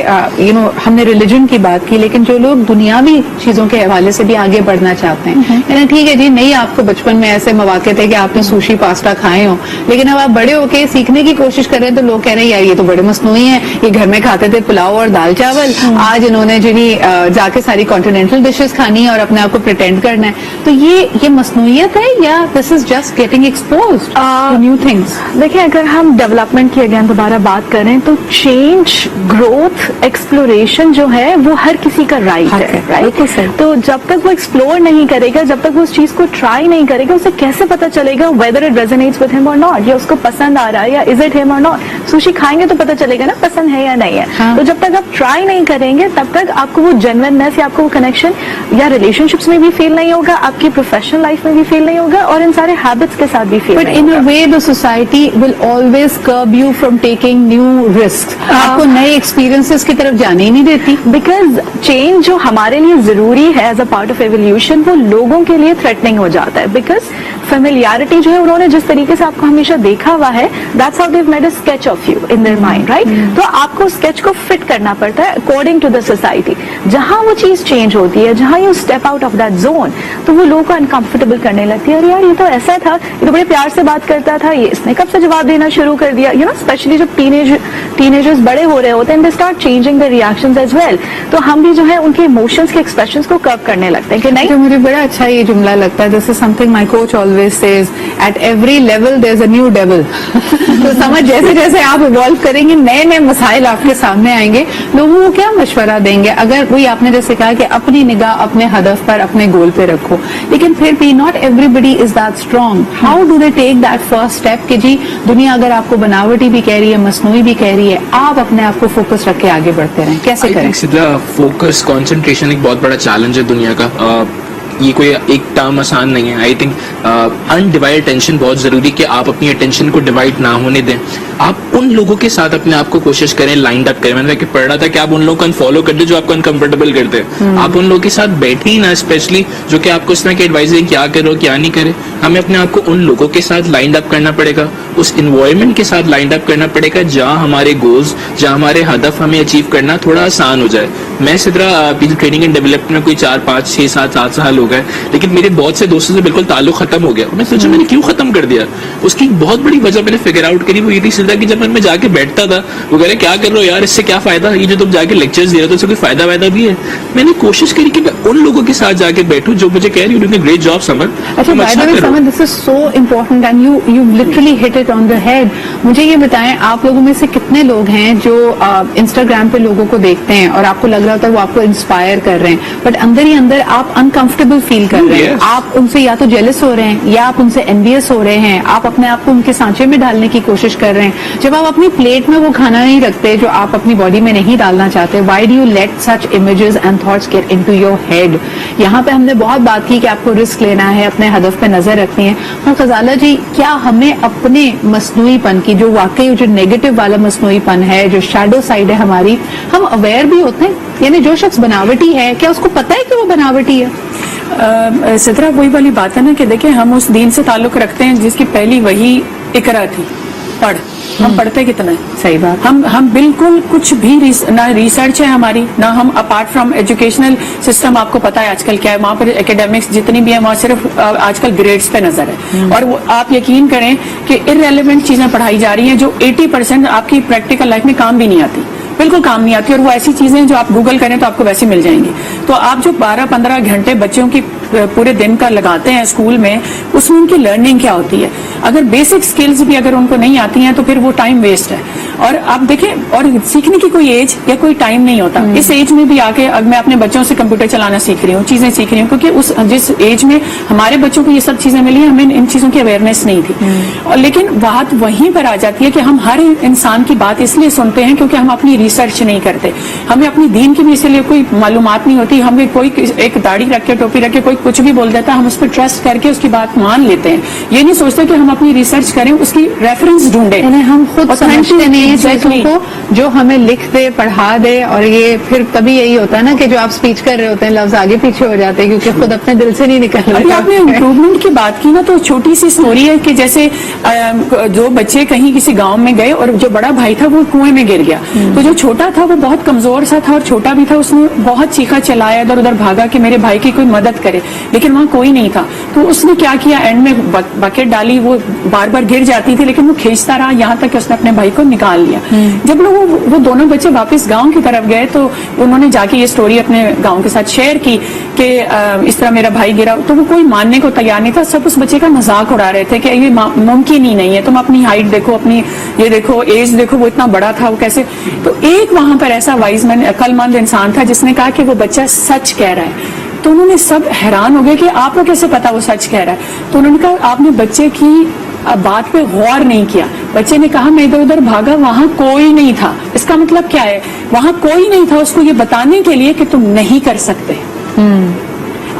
हमने रिलीजन की बात की, लेकिन जो लोग दुनियावी चीजों के हवाले से भी आगे बढ़ना चाहते हैं, यानी ठीक है जी, नहीं आपको बचपन में ऐसे मौके थे कि आपने सुशी पास्ता खाए हो, लेकिन अब आप बड़े होके सीखने की कोशिश कर रहे हैं तो लोग कह रहे हैं यार ये तो बड़े मसनूई हैं, ये घर में खाते थे पुलाव और दाल चावल, आज इन्होंने जाके सारी कॉन्टिनेंटल डिशेस खानी है और अपने आप को प्रिटेंड करना है. तो ये मसनूइयत है या this is just getting exposed to new things? देखिए, अगर हम डेवलपमेंट की अगेन दोबारा बात करें तो चेंज, ग्रोथ, एक्सप्लोरेशन जो है वो हर किसी का राइट है, राइट? तो जब तक वो एक्सप्लोर नहीं करेगा, जब तक वो उस चीज को ट्राई नहीं करेगा, उसे कैसे पता चलेगा whether it resonates with him और नॉट, या उसको पसंद आ रहा है या इज इट हिम और नॉट. सुशी खाएंगे तो पता चलेगा ना पसंद है या नहीं है. तो जब तक आप ट्राई नहीं करेंगे तब तक आपको वो जेन्युइननेस या आपको वो कनेक्शन या रिलेशनशिप्स में भी फील नहीं होगा, आपकी प्रोफेशनल लाइफ में भी फील नहीं होगा, और इन सारे हैबिट्स के साथ भी फील नहीं होगा. But in a way the society will always curb you from taking new risk. आपको नए एक्सपीरियंसेस की तरफ जाने ही नहीं देती. बिकॉज चेंज जो हमारे लिए जरूरी है as a part of evolution, वो लोगों के लिए थ्रेटनिंग हो जाता है. बिकॉज फेमिलियरिटी जो है, उन्होंने जिस तरीके से आपको हमेशा देखा हुआ है, that's how they have made a sketch of you in their mind, right? तो आपको स्केच को फिट करना पड़ता है अकॉर्डिंग टू द सोसाइटी. जहां वो चीज चेंज होती है, जहां you step out of that zone, तो वो लोगों को अनकंफर्टेबल करने लगती है. अरे यार, ये तो ऐसा था, ये तो बड़े प्यार से बात करता था, ये इसने कब से जवाब देना शुरू कर दिया, यू नो. स्पेशली जब टीनेजर्स बड़े हो रहे होते हैं, they start changing the reactions as well. तो हम भी जो है उनके इमोशंस के एक्सप्रेशंस को कर्व करने लगते हैं कि नहीं. तो मुझे बड़ा अच्छा ये जुमला लगता है, this is something my coach always says, at every level there is a new devil. तो समझ, जैसे जैसे आप इवॉल्व करेंगे, नए नए मसाइल आपके सामने आएंगे, लोगों को क्या मशवरा देंगे? अगर वही आपने जैसे कहा कि अपनी निगाह अपने हदफ पर, अपने गोल पे रखो, लेकिन फिर भी not everybody is that strong. How do they take that first step कि जी दुनिया अगर आपको बनावटी भी कह रही है, मसनूई भी कह रही है, आप अपने आप को फोकस रख के आगे बढ़ते रहें? कैसे करें? सीधा फोकस, कंसंट्रेशन एक बहुत बड़ा चैलेंज है दुनिया का. ये कोई एक टर्म आसान नहीं है. आई थिंक अनडिवाइडेड अटेंशन बहुत जरूरी, कि आप अपनी अटेंशन को डिवाइड ना होने दें. आप उन लोगों के साथ अपने आप को कोशिश करें, लाइंड अप करें. मैंने पढ़ रहा था कि आप उन लोगों को अनफॉलो कर दे जो आपको अनकंफर्टेबल करते हैं. आप उन लोगों के साथ बैठे ही ना, स्पेशली जो कि आपको इस तरह की एडवाइस दें क्या करो क्या नहीं करे. हमें अपने आप को उन लोगों के साथ लाइंड अप करना पड़ेगा, उस इन्वायरमेंट के साथ लाइंड अप करना पड़ेगा जहाँ हमारे गोल्स, जहाँ हमारे हदफ हमें अचीव करना थोड़ा आसान हो जाए. मैं सिद्रा ट्रेनिंग एंड डेवलपमेंट में कोई 4, 5, 6, 7, 8 साल हो गए, लेकिन मेरे बहुत से दोस्तों से बिल्कुल ताल्लुक खत्म हो गया. मैं सोचा मैंने क्यों खत्म कर दिया. उसकी बहुत बड़ी वजह मैंने फिगर आउट करी, वो ये थी सिद्रा कि जब मैं जाके बैठता था, वो कह रहे क्या कर रहे हो यार, इससे क्या फायदा, ये जो तुम जाके लेक्चर्स दे रहे हो तो इससे कोई फायदा भी है. मैंने कोशिश करी कि मैं उन लोगों के साथ जाके बैठूं जो मुझे कह रही है ग्रेट जॉब समर. अच्छा, by the way summer, this is so important and you literally hit it on the head. मुझे ये बताएं, आप लोगों में से कितने लोग हैं जो इंस्टाग्राम पे लोगों को देखते हैं और आपको लग रहा होता है वो आपको इंस्पायर कर रहे हैं, बट अंदर ही अंदर आप अनकंफर्टेबल फील कर रहे हैं. आप उनसे या तो जेलस हो रहे हैं, या आप उनसे एनवियस हो रहे हैं, आप अपने आप को उनके सांचे में डालने की कोशिश कर रहे हैं. जब आप अपनी प्लेट में वो खाना नहीं रखते जो आप अपनी बॉडी में नहीं डालना चाहते, why do you let such images and thoughts get into your head? यहाँ पे हमने बहुत बात की कि आपको रिस्क लेना है, अपने हदफ पे नजर रखनी है। और ग़ज़ाला जी, क्या हमें अपने मसनूईपन की, जो वाकई जो नेगेटिव वाला मसनूईपन है, जो शैडो साइड है हमारी, हम अवेयर भी होते हैं? यानी जो शख्स बनावटी है, क्या उसको पता है कि वो बनावटी है? सिद्रा, वही वाली बात है ना कि देखिए, हम उस दीन से ताल्लुक रखते हैं जिसकी पहली वही इकरा थी, पढ़। हम पढ़ते कितना है? सही बात। हम बिल्कुल कुछ भी ना रिसर्च है हमारी, ना हम अपार्ट फ्रॉम एजुकेशनल सिस्टम, आपको पता है आजकल क्या है, वहां पर एकेडमिक्स जितनी भी है वहां सिर्फ आजकल ग्रेड्स पे नजर है। और वो आप यकीन करें कि इररेलेवेंट चीजें पढ़ाई जा रही हैं जो 80% आपकी प्रैक्टिकल लाइफ में काम भी नहीं आती, बिल्कुल काम नहीं आती। और वो ऐसी चीजें जो आप गूगल करें तो आपको वैसे मिल जाएंगी। तो आप जो 12-15 घंटे बच्चों की पूरे दिन का लगाते हैं स्कूल में, उसमें उनकी लर्निंग क्या होती है? अगर बेसिक स्किल्स भी अगर उनको नहीं आती हैं तो फिर वो टाइम वेस्ट है। और आप देखें, और सीखने की कोई एज या कोई टाइम नहीं होता। इस एज में भी आके अब मैं अपने बच्चों से कंप्यूटर चलाना सीख रही हूँ, चीजें सीख रही हूँ, क्योंकि उस जिस एज में हमारे बच्चों को ये सब चीजें मिली हैं, हमें इन चीजों की अवेयरनेस नहीं थी। और लेकिन बात वहीं पर आ जाती है कि हम हर इंसान की बात इसलिए सुनते हैं क्योंकि हम अपनी रिसर्च नहीं करते, हमें अपनी दीन की भी इसलिए कोई मालूमात नहीं होती। हमें कोई एक दाढ़ी रख के, टोपी रख के कोई कुछ भी बोल देता है, हम उस पर ट्रस्ट करके उसकी बात मान लेते हैं। ये नहीं सोचते कि हम अपनी रिसर्च करें, उसकी रेफरेंस ढूंढे। हम खुद समझते नहीं है चीजों को, जो हमें लिख दे, पढ़ा दे, और ये फिर तभी यही होता है ना कि जो आप स्पीच कर रहे होते हैं लफ्ज आगे पीछे हो जाते हैं क्योंकि खुद अपने दिल से नहीं निकल रहे। अभी आपने इम्प्रूवमेंट की बात की ना, तो छोटी सी स्टोरी है कि जैसे जो बच्चे कहीं किसी गांव में गए और जो बड़ा भाई था वो कुएं में गिर गया, तो जो छोटा था वो बहुत कमजोर सा था और छोटा भी था, उसने बहुत चीखा चिल्लाया, इधर उधर भागा कि मेरे भाई की कोई मदद करे, लेकिन वहां कोई नहीं था। तो उसने क्या किया, एंड में बकेट डाली, वो बार बार गिर जाती थी लेकिन वो खींचता रहा यहाँ तक कि उसने अपने भाई को निकाल लिया। जब लोग वो दोनों बच्चे वापस गांव की तरफ गए तो उन्होंने जाके ये स्टोरी अपने गांव के साथ शेयर की कि इस तरह मेरा भाई गिरा, तो वो कोई मानने को तैयार नहीं था। सब उस बच्चे का मजाक उड़ा रहे थे कि ये मुमकिन ही नहीं है, तुम अपनी हाइट देखो, अपनी ये देखो, एज देखो, वो इतना बड़ा था, वो कैसे। तो एक वहां पर ऐसा वाइज मैन, अक्लमंद इंसान था जिसने कहा कि वो बच्चा सच कह रहा है। तो उन्होंने सब हैरान हो गए कि आपको कैसे पता वो सच कह रहा है? तो उन्होंने कहा आपने बच्चे की बात पे गौर नहीं किया। बच्चे ने कहा मैं इधर उधर भागा, वहां कोई नहीं था। इसका मतलब क्या है? वहां कोई नहीं था उसको ये बताने के लिए कि तुम नहीं कर सकते।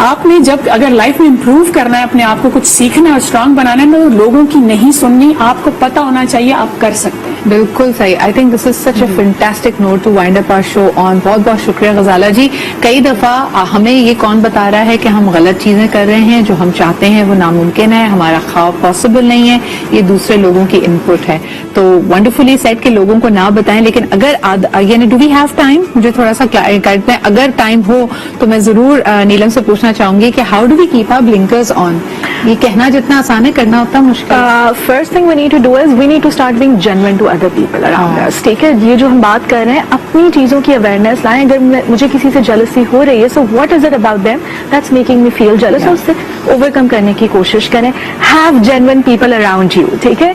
आपने जब अगर लाइफ में इंप्रूव करना है, अपने आप को कुछ सीखना है और स्ट्रांग बनाना है, तो लोगों की नहीं सुननी, आपको पता होना चाहिए आप कर सकते हैं। बिल्कुल सही। I think this is such a fantastic note to wind up our show on. बहुत बहुत शुक्रिया ग़ज़ाला जी। कई दफा हमें ये कौन बता रहा है कि हम गलत चीजें कर रहे हैं, जो हम चाहते हैं वो नामुमकिन है, हमारा ख्वाब पॉसिबल नहीं है, ये दूसरे लोगों की इनपुट है। तो वंडरफुली सेट के लोगों को ना बताएं, लेकिन अगर यानी डू वी हैव टाइम, मुझे थोड़ा सा करते हैं, अगर टाइम हो तो मैं जरूर नीलम से पूछना चाहूंगी कि how do we keep our blinkers on? ये कहना जितना आसान है, करना उतना मुश्किल। First thing we need to do is we need to start being genuine to other people around us. ठीक है, ये जो हम बात कर रहे हैं, अपनी चीजों की अवेयरनेस लाएं। अगर मुझे किसी से जेलसी हो रही है, so what is it about them that's making me feel jealous, उससे ओवरकम करने की कोशिश करें। Have genuine people around you, ठीक है।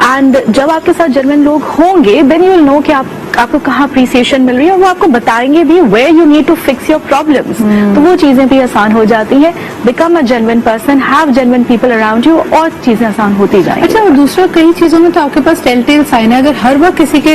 एंड जब आपके साथ जेन्युइन लोग होंगे, देन यू विल नो कि आपको कहाँ अप्रिसिएशन मिल रही है, और वो आपको बताएंगे भी where you need to fix your problems. तो वो चीजें भी आसान हो जाती है। Become a genuine person, have genuine people around you, और चीजें आसान होती जाएंगी। अच्छा, और दूसरा कई चीजों में तो आपके पास टेल टेल साइन है। अगर हर वक्त किसी के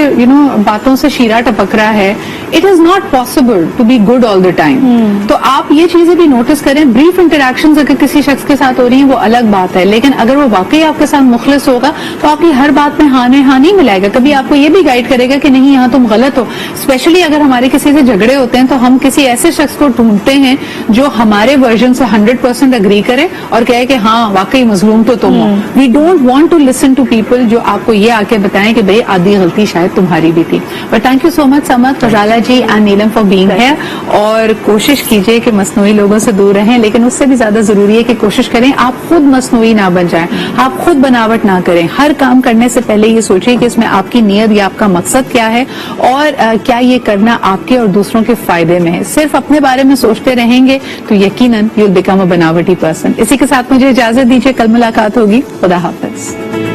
बातों से शीरा टपक रहा है, it is not possible to be good all the time. तो आप ये चीजें भी नोटिस करें। ब्रीफ इंटरेक्शंस अगर किसी शख्स के साथ हो रही हैं वो अलग बात है, लेकिन अगर वो वाकई आपके साथ मुखलिस होगा तो आपकी हर बात में हाँ नहीं मिलाएगा। कभी आपको ये भी गाइड करेगा कि नहीं, यहाँ तुम गलत हो। स्पेशली अगर हमारे किसी से झगड़े होते हैं तो हम किसी ऐसे शख्स को ढूंढते हैं जो हमारे वर्जन से 100% अग्री करे और कहे कि हाँ वाकई मजलूम तो तुम हो। We don't want to listen to people जो आपको ये आके बताएं कि भाई आधी गलती शायद तुम्हारी भी थी। But thank you so much समत, Ghazala ji and Neelam for being here. और कोशिश कीजिए कि मसनूई लोगों से दूर रहें, लेकिन उससे भी ज्यादा जरूरी है कि कोशिश करें आप खुद मसनूई ना बन जाएं, आप खुद बनावट ना करें। हर काम करने से पहले ये सोचिए कि इसमें आपकी नीयत या आपका मकसद क्या है और क्या ये करना आपके और दूसरों के फायदे में है। सिर्फ अपने बारे में सोचते रहेंगे तो यकीनन यू विल बिकम अ बनावटी पर्सन। इसी के साथ मुझे इजाजत दीजिए, कल मुलाकात होगी। खुदा हाफिज।